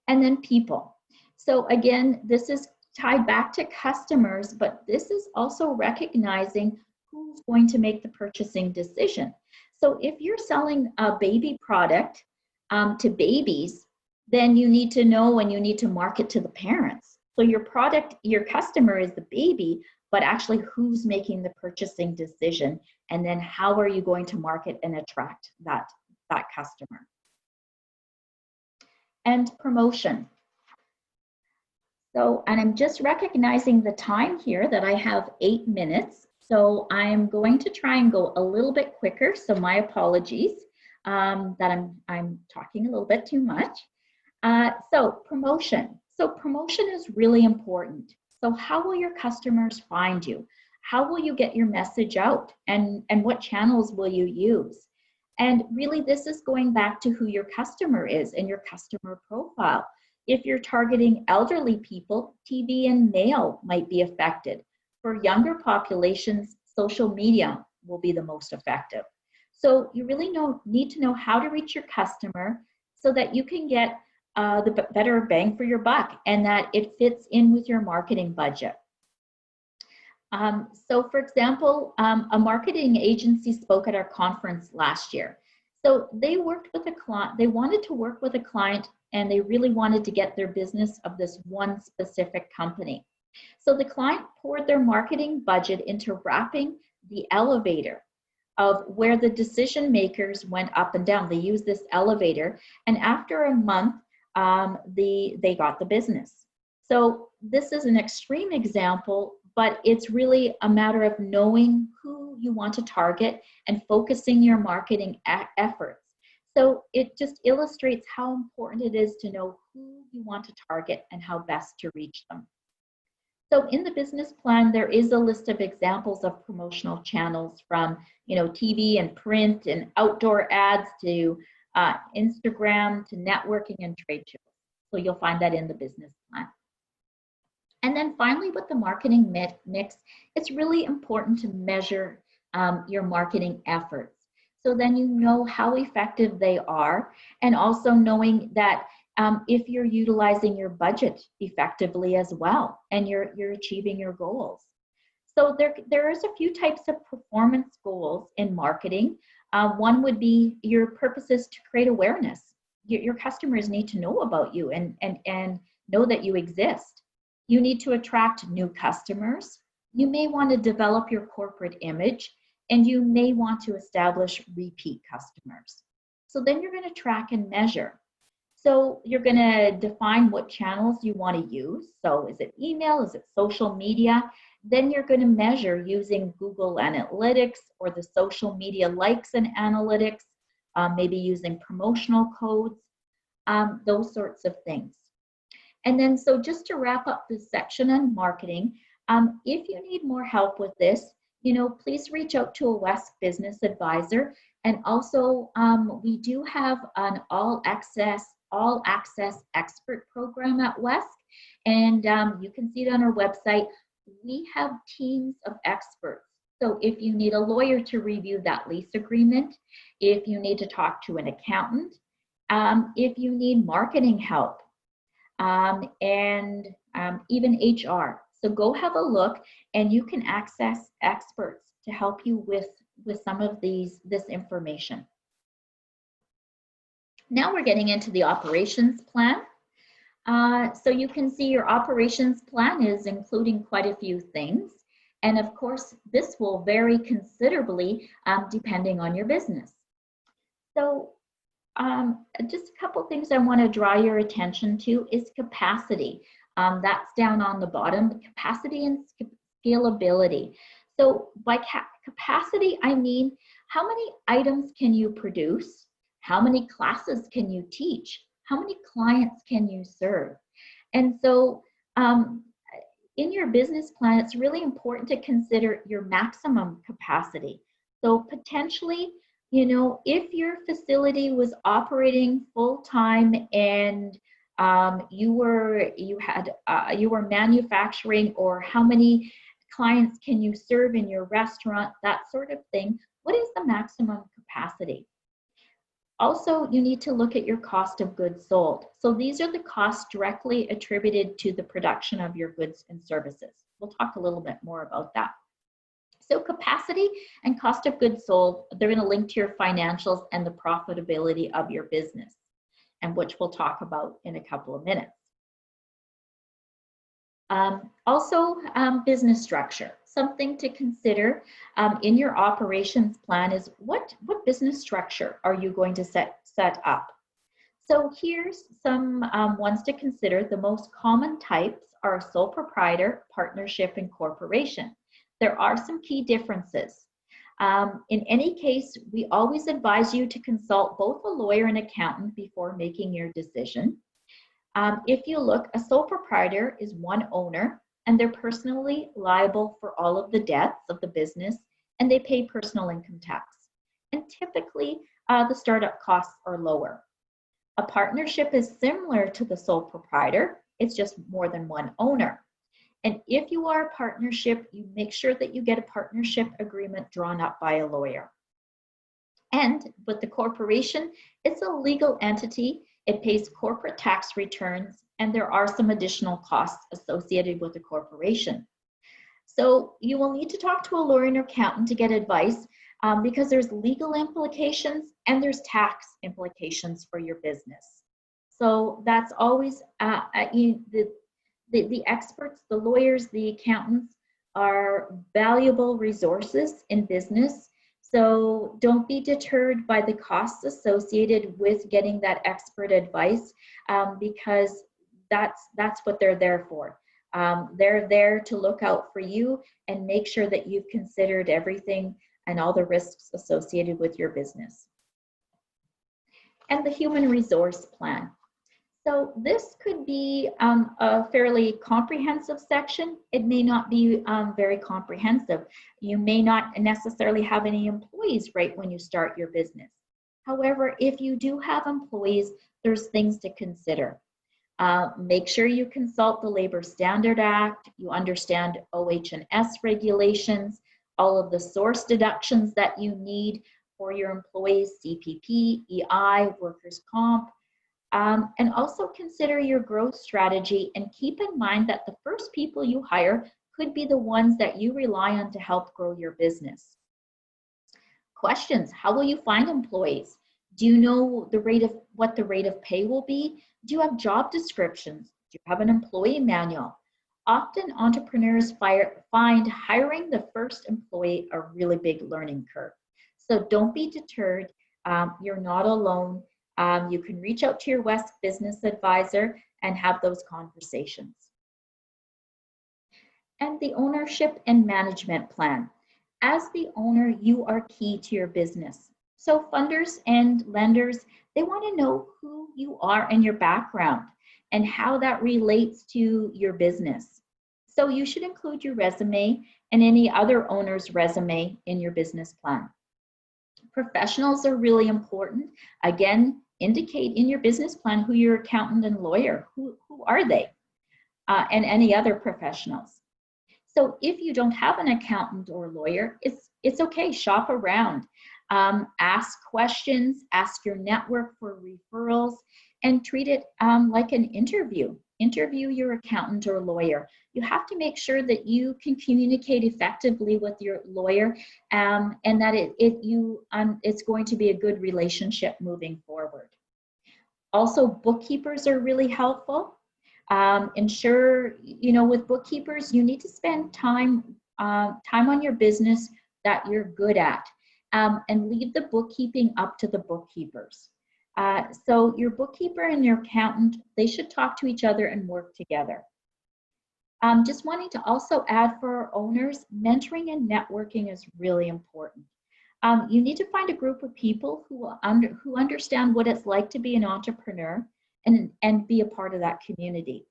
And then people. So again, this is tied back to customers, but this is also recognizing who's going to make the purchasing decision. So if you're selling a baby product to babies, then you need to know and you need to market to the parents. So your product, your customer is the baby, but actually who's making the purchasing decision, and then how are you going to market and attract that customer. And promotion. So, and I'm just recognizing the time here that I have 8 minutes. So I'm going to try and go a little bit quicker. So my apologies that I'm talking a little bit too much. So promotion. So promotion is really important. So how will your customers find you? How will you get your message out? And what channels will you use? And really this is going back to who your customer is and your customer profile. If you're targeting elderly people, TV and mail might be affected. For younger populations, social media will be the most effective. So you really need to know how to reach your customer so that you can get the better bang for your buck and that it fits in with your marketing budget. So for example, a marketing agency spoke at our conference last year. So they worked with a client, they wanted to work with a client and they really wanted to get their business of this one specific company. So the client poured their marketing budget into wrapping the elevator of where the decision makers went up and down. They used this elevator, and after a month, they got the business. So this is an extreme example, but it's really a matter of knowing who you want to target and focusing your marketing efforts. So it just illustrates how important it is to know who you want to target and how best to reach them. So in the business plan, there is a list of examples of promotional channels from, TV and print and outdoor ads to Instagram to networking and trade shows. So you'll find that in the business plan. And then finally, with the marketing mix, it's really important to measure your marketing efforts. So then you know how effective they are, and also knowing that if you're utilizing your budget effectively as well, and you're achieving your goals. So there is a few types of performance goals in marketing. One would be your purpose is to create awareness. Your customers need to know about you and know that you exist. You need to attract new customers. You may want to develop your corporate image, and you may want to establish repeat customers. So then you're going to track and measure. So you're going to define what channels you want to use. So is it email? Is it social media? Then you're going to measure using Google Analytics or the social media likes and analytics, maybe using promotional codes, those sorts of things. And then, so just to wrap up this section on marketing, if you need more help with this, please reach out to a WESK business advisor. And also, we do have an all access expert program at WESK. And you can see it on our website. We have teams of experts. So if you need a lawyer to review that lease agreement, if you need to talk to an accountant, if you need marketing help, and even HR. So go have a look, and you can access experts to help you with some of this information. Now we're getting into the operations plan. So you can see your operations plan is including quite a few things. And of course, this will vary considerably depending on your business. So just a couple things I want to draw your attention to is capacity. That's down on the bottom, capacity and scalability. So by capacity, I mean, how many items can you produce? How many classes can you teach? How many clients can you serve? And so in your business plan, it's really important to consider your maximum capacity. So potentially, if your facility was operating full time and you were manufacturing, or how many clients can you serve in your restaurant, that sort of thing, what is the maximum capacity? Also, you need to look at your cost of goods sold. So these are the costs directly attributed to the production of your goods and services. We'll talk a little bit more about that. So capacity and cost of goods sold, they're going to link to your financials and the profitability of your business, and which we'll talk about in a couple of minutes. Also, business structure. Something to consider in your operations plan is what business structure are you going to set up? So here's some ones to consider. The most common types are sole proprietor, partnership, and corporation. There are some key differences. In any case, we always advise you to consult both a lawyer and accountant before making your decision. If you look, a sole proprietor is one owner, and they're personally liable for all of the debts of the business, and they pay personal income tax. And typically, the startup costs are lower. A partnership is similar to the sole proprietor. It's just more than one owner. And if you are a partnership, you make sure that you get a partnership agreement drawn up by a lawyer. And with the corporation, it's a legal entity. It pays corporate tax returns, and there are some additional costs associated with the corporation. So you will need to talk to a lawyer and accountant to get advice because there's legal implications and there's tax implications for your business. So that's always, the experts, the lawyers, the accountants are valuable resources in business. So don't be deterred by the costs associated with getting that expert advice because that's what they're there for. They're there to look out for you and make sure that you've considered everything and all the risks associated with your business. And the human resource plan. So this could be a fairly comprehensive section. It may not be very comprehensive. You may not necessarily have any employees right when you start your business. However, if you do have employees, there's things to consider. Make sure you consult the Labor Standard Act, you understand OH&S regulations, all of the source deductions that you need for your employees, CPP, EI, workers' comp, and also consider your growth strategy and keep in mind that the first people you hire could be the ones that you rely on to help grow your business. Questions: how will you find employees? Do you know what the rate of pay will be? Do you have job descriptions? Do you have an employee manual? Often entrepreneurs find hiring the first employee a really big learning curve. So don't be deterred. You're not alone. You can reach out to your WESK business advisor and have those conversations. And the ownership and management plan. As the owner, you are key to your business. So funders and lenders, they want to know who you are and your background and how that relates to your business. So you should include your resume and any other owner's resume in your business plan. Professionals are really important. Again, indicate in your business plan who your accountant and lawyer, who are they, and any other professionals. So if you don't have an accountant or lawyer, it's okay, shop around. Ask questions, ask your network for referrals, and treat it like an interview. Interview your accountant or lawyer. You have to make sure that you can communicate effectively with your lawyer and that it's going to be a good relationship moving forward. Also, bookkeepers are really helpful. Ensure, with bookkeepers, you need to spend time on your business that you're good at. And leave the bookkeeping up to the bookkeepers. So your bookkeeper and your accountant, they should talk to each other and work together. Just wanting to also add for our owners, mentoring and networking is really important. You need to find a group of people who understand what it's like to be an entrepreneur and be a part of that community.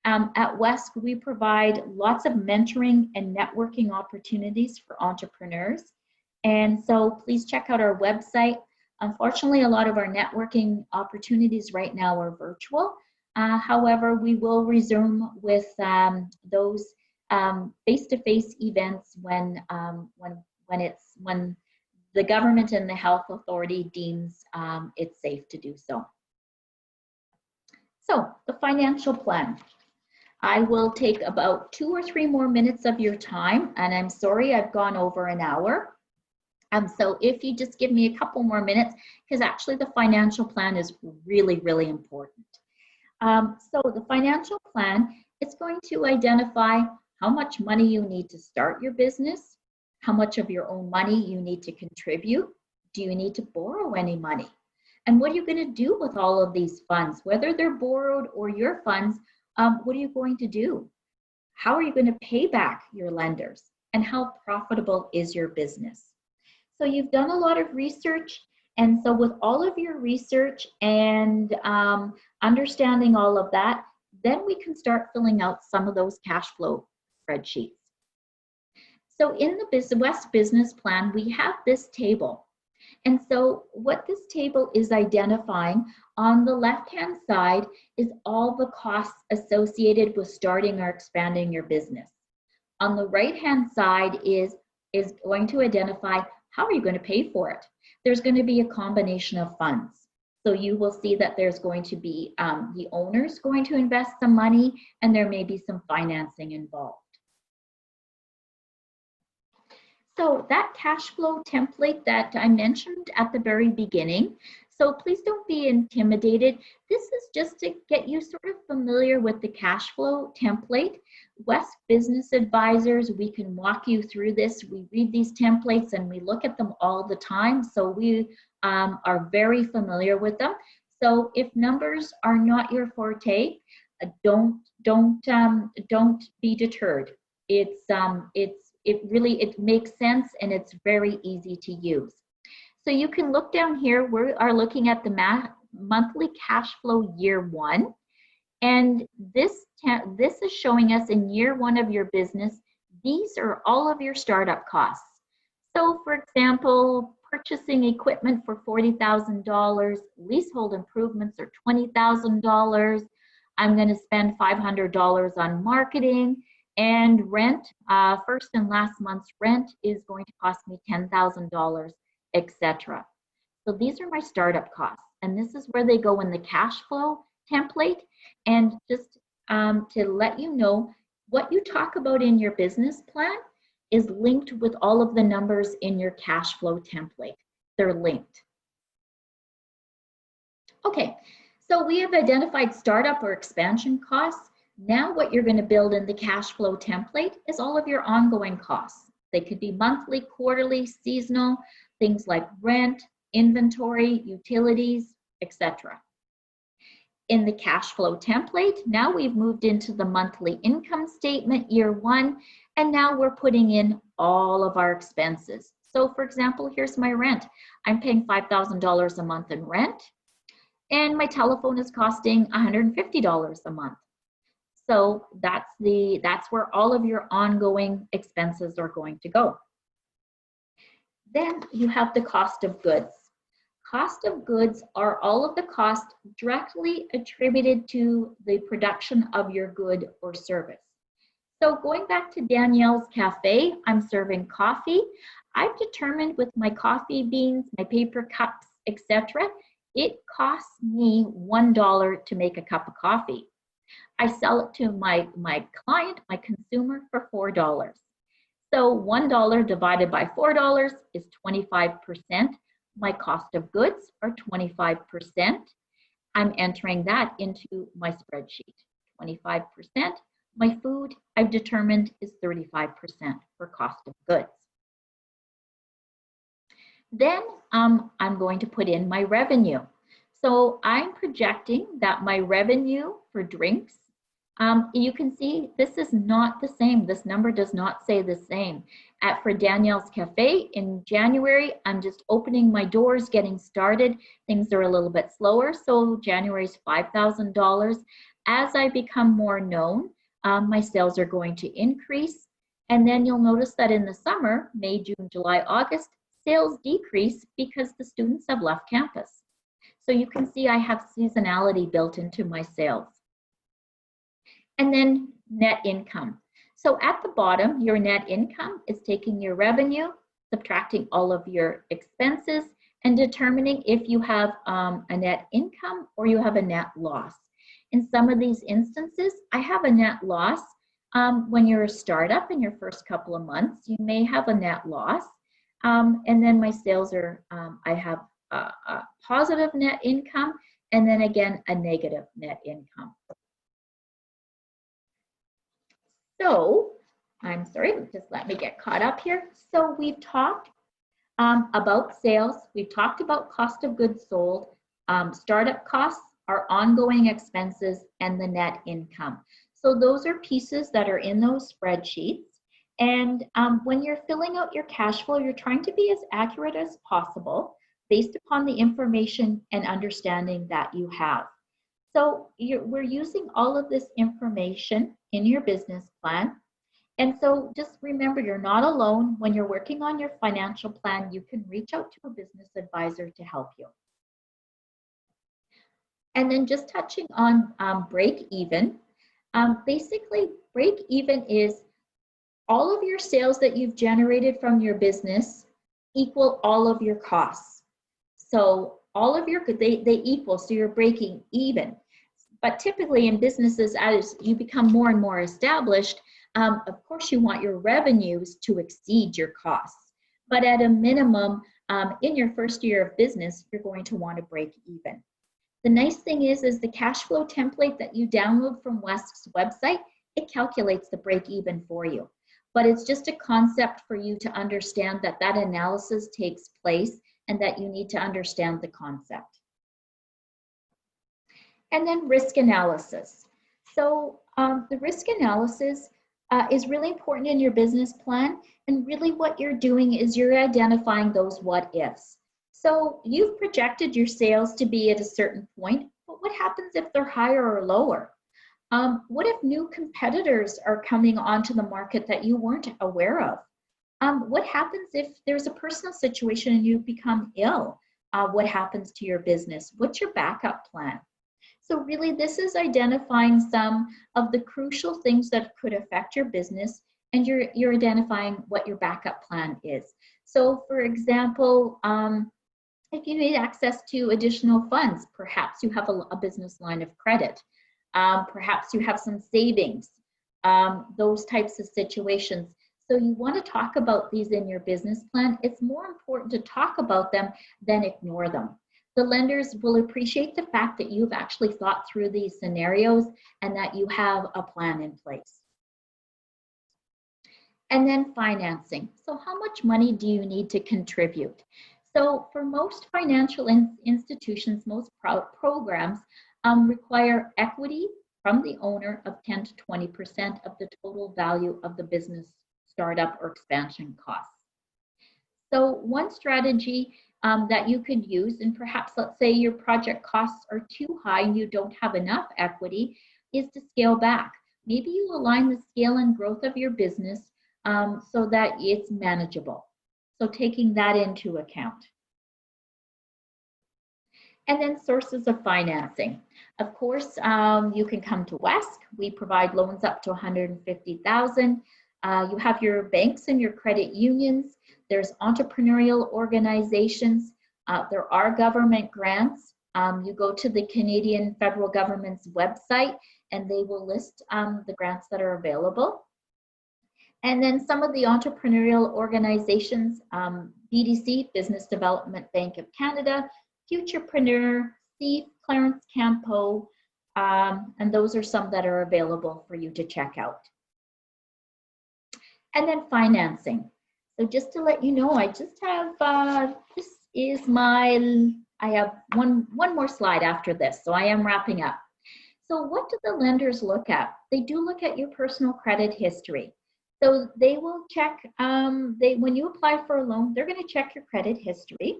At WESK, we provide lots of mentoring and networking opportunities for entrepreneurs. And so please check out our website. Unfortunately, a lot of our networking opportunities right now are virtual. However, we will resume with those face-to-face events when the government and the health authority deems it's safe to do so. So the financial plan. I will take about 2 or 3 more minutes of your time, and I'm sorry I've gone over an hour. So if you just give me a couple more minutes, because actually the financial plan is really, really important. So the financial plan is going to identify how much money you need to start your business, how much of your own money you need to contribute, do you need to borrow any money, and what are you going to do with all of these funds, whether they're borrowed or your funds, what are you going to do? How are you going to pay back your lenders, and how profitable is your business? So you've done a lot of research, and so with all of your research and understanding all of that, then we can start filling out some of those cash flow spreadsheets. So in the WESK business plan, we have this table. And so what this table is identifying on the left-hand side is all the costs associated with starting or expanding your business. On the right-hand side is going to identify how are you going to pay for it. There's going to be a combination of funds. So you will see that there's going to be the owner's going to invest some money, and there may be some financing involved. So that cash flow template that I mentioned at the very beginning, so please don't be intimidated. This is just to get you sort of familiar with the cash flow template. WESK business advisors, we can walk you through this. We read these templates and we look at them all the time, so we are very familiar with them. So if numbers are not your forte, don't be deterred. It makes sense and it's very easy to use. So you can look down here. We are looking at the monthly cash flow year 1. And this is showing us in year 1 of your business, these are all of your startup costs. So for example, purchasing equipment for $40,000, leasehold improvements are $20,000, I'm going to spend $500 on marketing and rent. First and last month's rent is going to cost me $10,000, etc. So these are my startup costs, and this is where they go in the cash flow template. And just to let you know, what you talk about in your business plan is linked with all of the numbers in your cash flow template. They're linked. Okay, so we have identified startup or expansion costs. Now what you're going to build in the cash flow template is all of your ongoing costs. They could be monthly, quarterly, seasonal, things like rent, inventory, utilities, etc. In the cash flow template, now we've moved into the monthly income statement, year one, and now we're putting in all of our expenses. So for example, here's my rent. I'm paying $5,000 a month in rent, and my telephone is costing $150 a month. So that's where all of your ongoing expenses are going to go. Then you have the cost of goods. Cost of goods are all of the costs directly attributed to the production of your good or service. So going back to Danielle's Café, I'm serving coffee. I've determined with my coffee beans, my paper cups, etc., it costs me $1 to make a cup of coffee. I sell it to my client, my consumer, for $4. So $1 divided by $4 is 25%. My cost of goods are 25%. I'm entering that into my spreadsheet. 25%. My food, I've determined, is 35% for cost of goods. Then I'm going to put in my revenue. So I'm projecting that my revenue for drinks, you can see this is not the same. This number does not say the same. For Danielle's Café in January, I'm just opening my doors, getting started. Things are a little bit slower. So January is $5,000. As I become more known, my sales are going to increase. And then you'll notice that in the summer, May, June, July, August, sales decrease because the students have left campus. So you can see I have seasonality built into my sales. And then net income. So at the bottom, your net income is taking your revenue, subtracting all of your expenses, and determining if you have a net income or you have a net loss. In some of these instances, I have a net loss. When you're a startup in your first couple of months, you may have a net loss. And then my sales are, I have a positive net income, and then again, a negative net income. So, I'm sorry, just let me get caught up here. So we've talked about sales, we've talked about cost of goods sold, startup costs, our ongoing expenses, and the net income. So those are pieces that are in those spreadsheets. And when you're filling out your cash flow, you're trying to be as accurate as possible based upon the information and understanding that you have. So we're using all of this information in your business plan. And so just remember, you're not alone. When you're working on your financial plan, you can reach out to a business advisor to help you. And then just touching on break even. Basically, break even is all of your sales that you've generated from your business equal all of your costs. So all of your, they equal, so you're breaking even. But typically in businesses, as you become more and more established, of course you want your revenues to exceed your costs. But at a minimum, in your first year of business, you're going to want to break even. The nice thing is the cash flow template that you download from WESK's website, it calculates the break even for you. But it's just a concept for you to understand that that analysis takes place and that you need to understand the concept. And then risk analysis. So the risk analysis is really important in your business plan. And really what you're doing is you're identifying those what ifs. So you've projected your sales to be at a certain point, but what happens if they're higher or lower? What if new competitors are coming onto the market that you weren't aware of? What happens if there's a personal situation and you become ill? What happens to your business? What's your backup plan? So really, this is identifying some of the crucial things that could affect your business, and you're identifying what your backup plan is. So for example, if you need access to additional funds, perhaps you have a business line of credit. Perhaps you have some savings, those types of situations. So you want to talk about these in your business plan. It's more important to talk about them than ignore them. The lenders will appreciate the fact that you've actually thought through these scenarios and that you have a plan in place. And then financing. So how much money do you need to contribute? So for most financial institutions, most programs require equity from the owner of 10 to 20% of the total value of the business startup or expansion costs. So one strategy that you could use, and perhaps let's say your project costs are too high and you don't have enough equity, is to scale back. Maybe you align the scale and growth of your business so that it's manageable. So taking that into account. And then sources of financing. Of course, you can come to WESK. We provide loans up to $150,000. You have your banks and your credit unions. There's entrepreneurial organizations. There are government grants. You go to the Canadian federal government's website and they will list the grants that are available. And then some of the entrepreneurial organizations, BDC, Business Development Bank of Canada, Futurepreneur, Steve, Clarence Campo, and those are some that are available for you to check out. And then financing. So just to let you know, I just have, this is my, I have one more slide after this, so I am wrapping up. So what do the lenders look at? They do look at your personal credit history. So they will check, when you apply for a loan, they're going to check your credit history.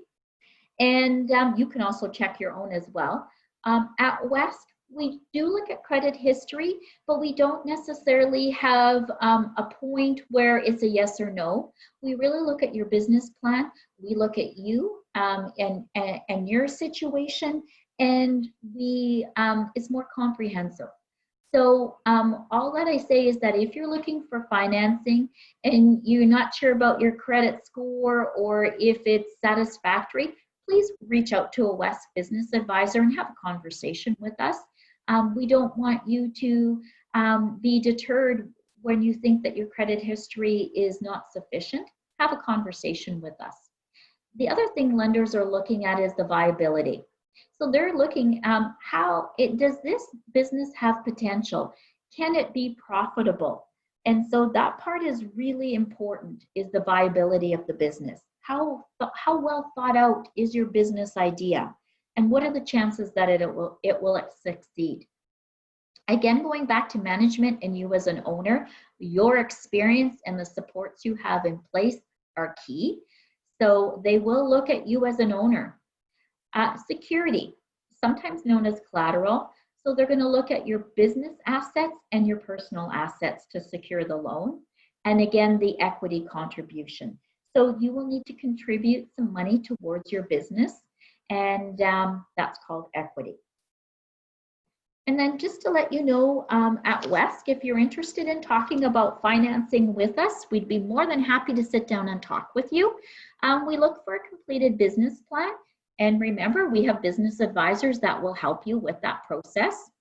And you can also check your own as well. At WESK, we do look at credit history, but we don't necessarily have a point where it's a yes or no. We really look at your business plan. We look at you and your situation, and it's more comprehensive. So all that I say is that if you're looking for financing and you're not sure about your credit score or if it's satisfactory, please reach out to a WESK business advisor and have a conversation with us. We don't want you to be deterred when you think that your credit history is not sufficient. Have a conversation with us. The other thing lenders are looking at is the viability. So they're looking does this business have potential? Can it be profitable? And so that part is really important, is the viability of the business. How well thought out is your business idea? And what are the chances that it will succeed? Again, going back to management and you as an owner, your experience and the supports you have in place are key. So they will look at you as an owner. Security, sometimes known as collateral. So they're going to look at your business assets and your personal assets to secure the loan. And again, the equity contribution. So you will need to contribute some money towards your business, and that's called equity. And then just to let you know, at WESK, if you're interested in talking about financing with us, we'd be more than happy to sit down and talk with you. We look for a completed business plan. And remember, we have business advisors that will help you with that process.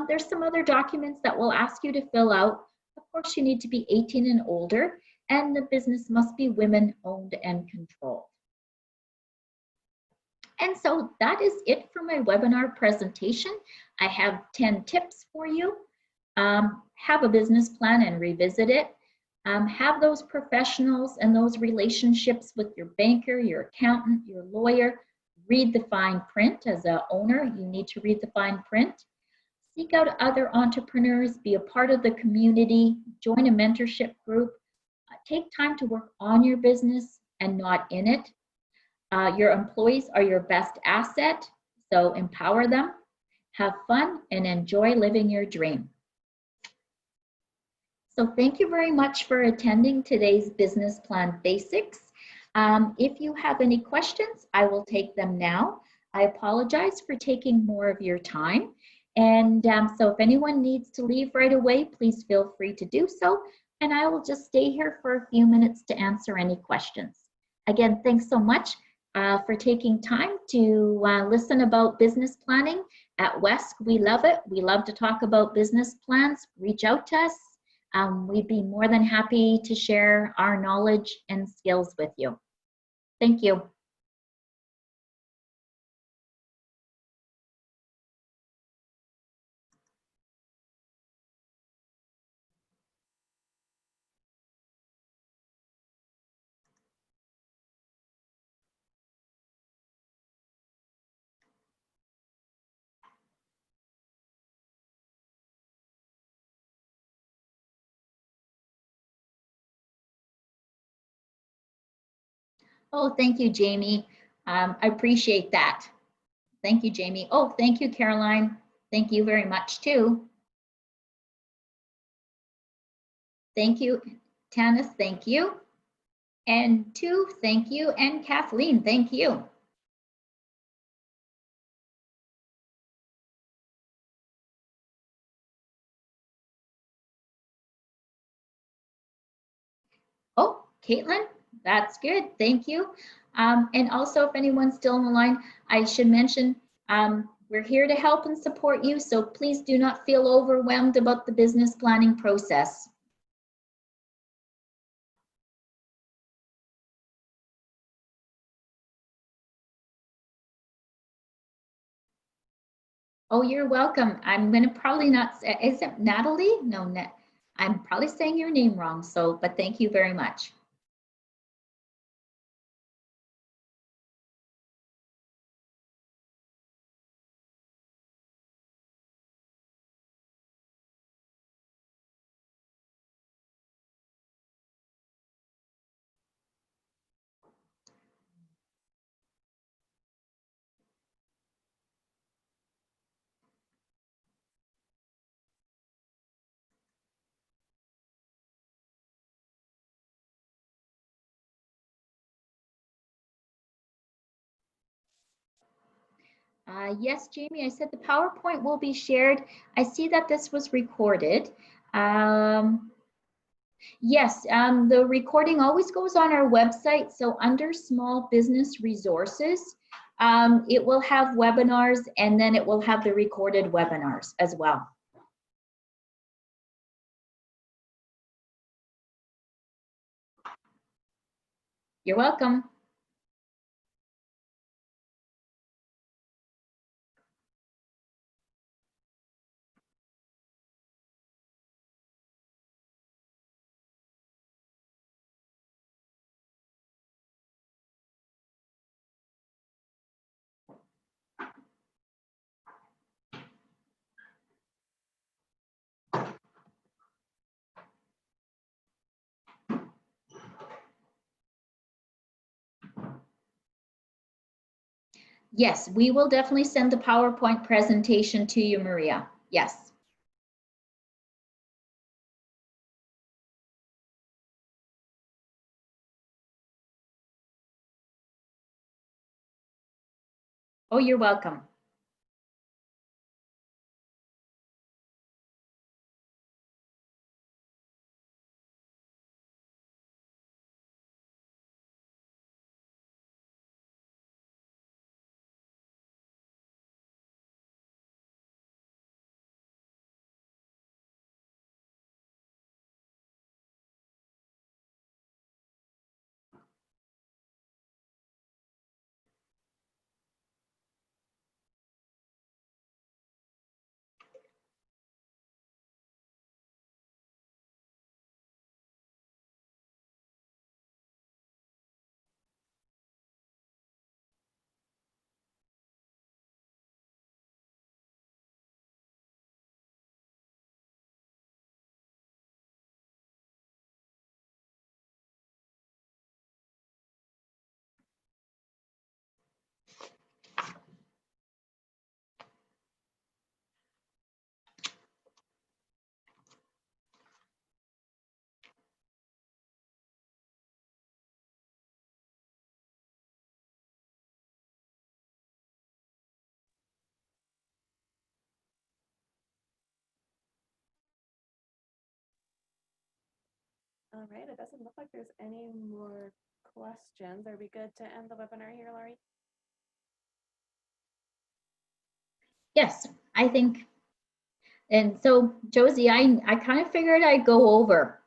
There's some other documents that we'll ask you to fill out. Of course, you need to be 18 and older, and the business must be women-owned and controlled. And so that is it for my webinar presentation. I have 10 tips for you. Have a business plan and revisit it. Have those professionals and those relationships with your banker, your accountant, your lawyer. Read the fine print. As an owner, you need to read the fine print. Seek out other entrepreneurs, be a part of the community, join a mentorship group. Take time to work on your business and not in it. Your employees are your best asset, so empower them. Have fun and enjoy living your dream. So thank you very much for attending today's Business Plan Basics. If you have any questions, I will take them now. I apologize for taking more of your time. And so if anyone needs to leave right away, please feel free to do so. And I will just stay here for a few minutes to answer any questions. Again, thanks so much for taking time to listen about business planning. At WESK, we love it. We love to talk about business plans. Reach out to us. We'd be more than happy to share our knowledge and skills with you. Thank you. Oh, thank you, Jamie. I appreciate that. Thank you, Jamie. Oh, thank you, Caroline. Thank you very much, too. Thank you, Tanis. Thank you. And two, thank you. And Kathleen, thank you. Oh, Caitlin, that's good. Thank you. And also, if anyone's still on the line, I should mention we're here to help and support you. So please do not feel overwhelmed about the business planning process. Oh, you're welcome. I'm going to probably not say, is it Natalie? No, I'm probably saying your name wrong. So, but thank you very much. Yes, Jamie, I said the PowerPoint will be shared. I see that this was recorded. Yes, the recording always goes on our website. So under small business resources, it will have webinars and then it will have the recorded webinars as well. You're welcome. Yes, we will definitely send the PowerPoint presentation to you, Maria. Yes. Oh, you're welcome. All right, it doesn't look like there's any more questions. Are we good to end the webinar here, Laurie? Yes, I think. And so, Josie, I kind of figured I'd go over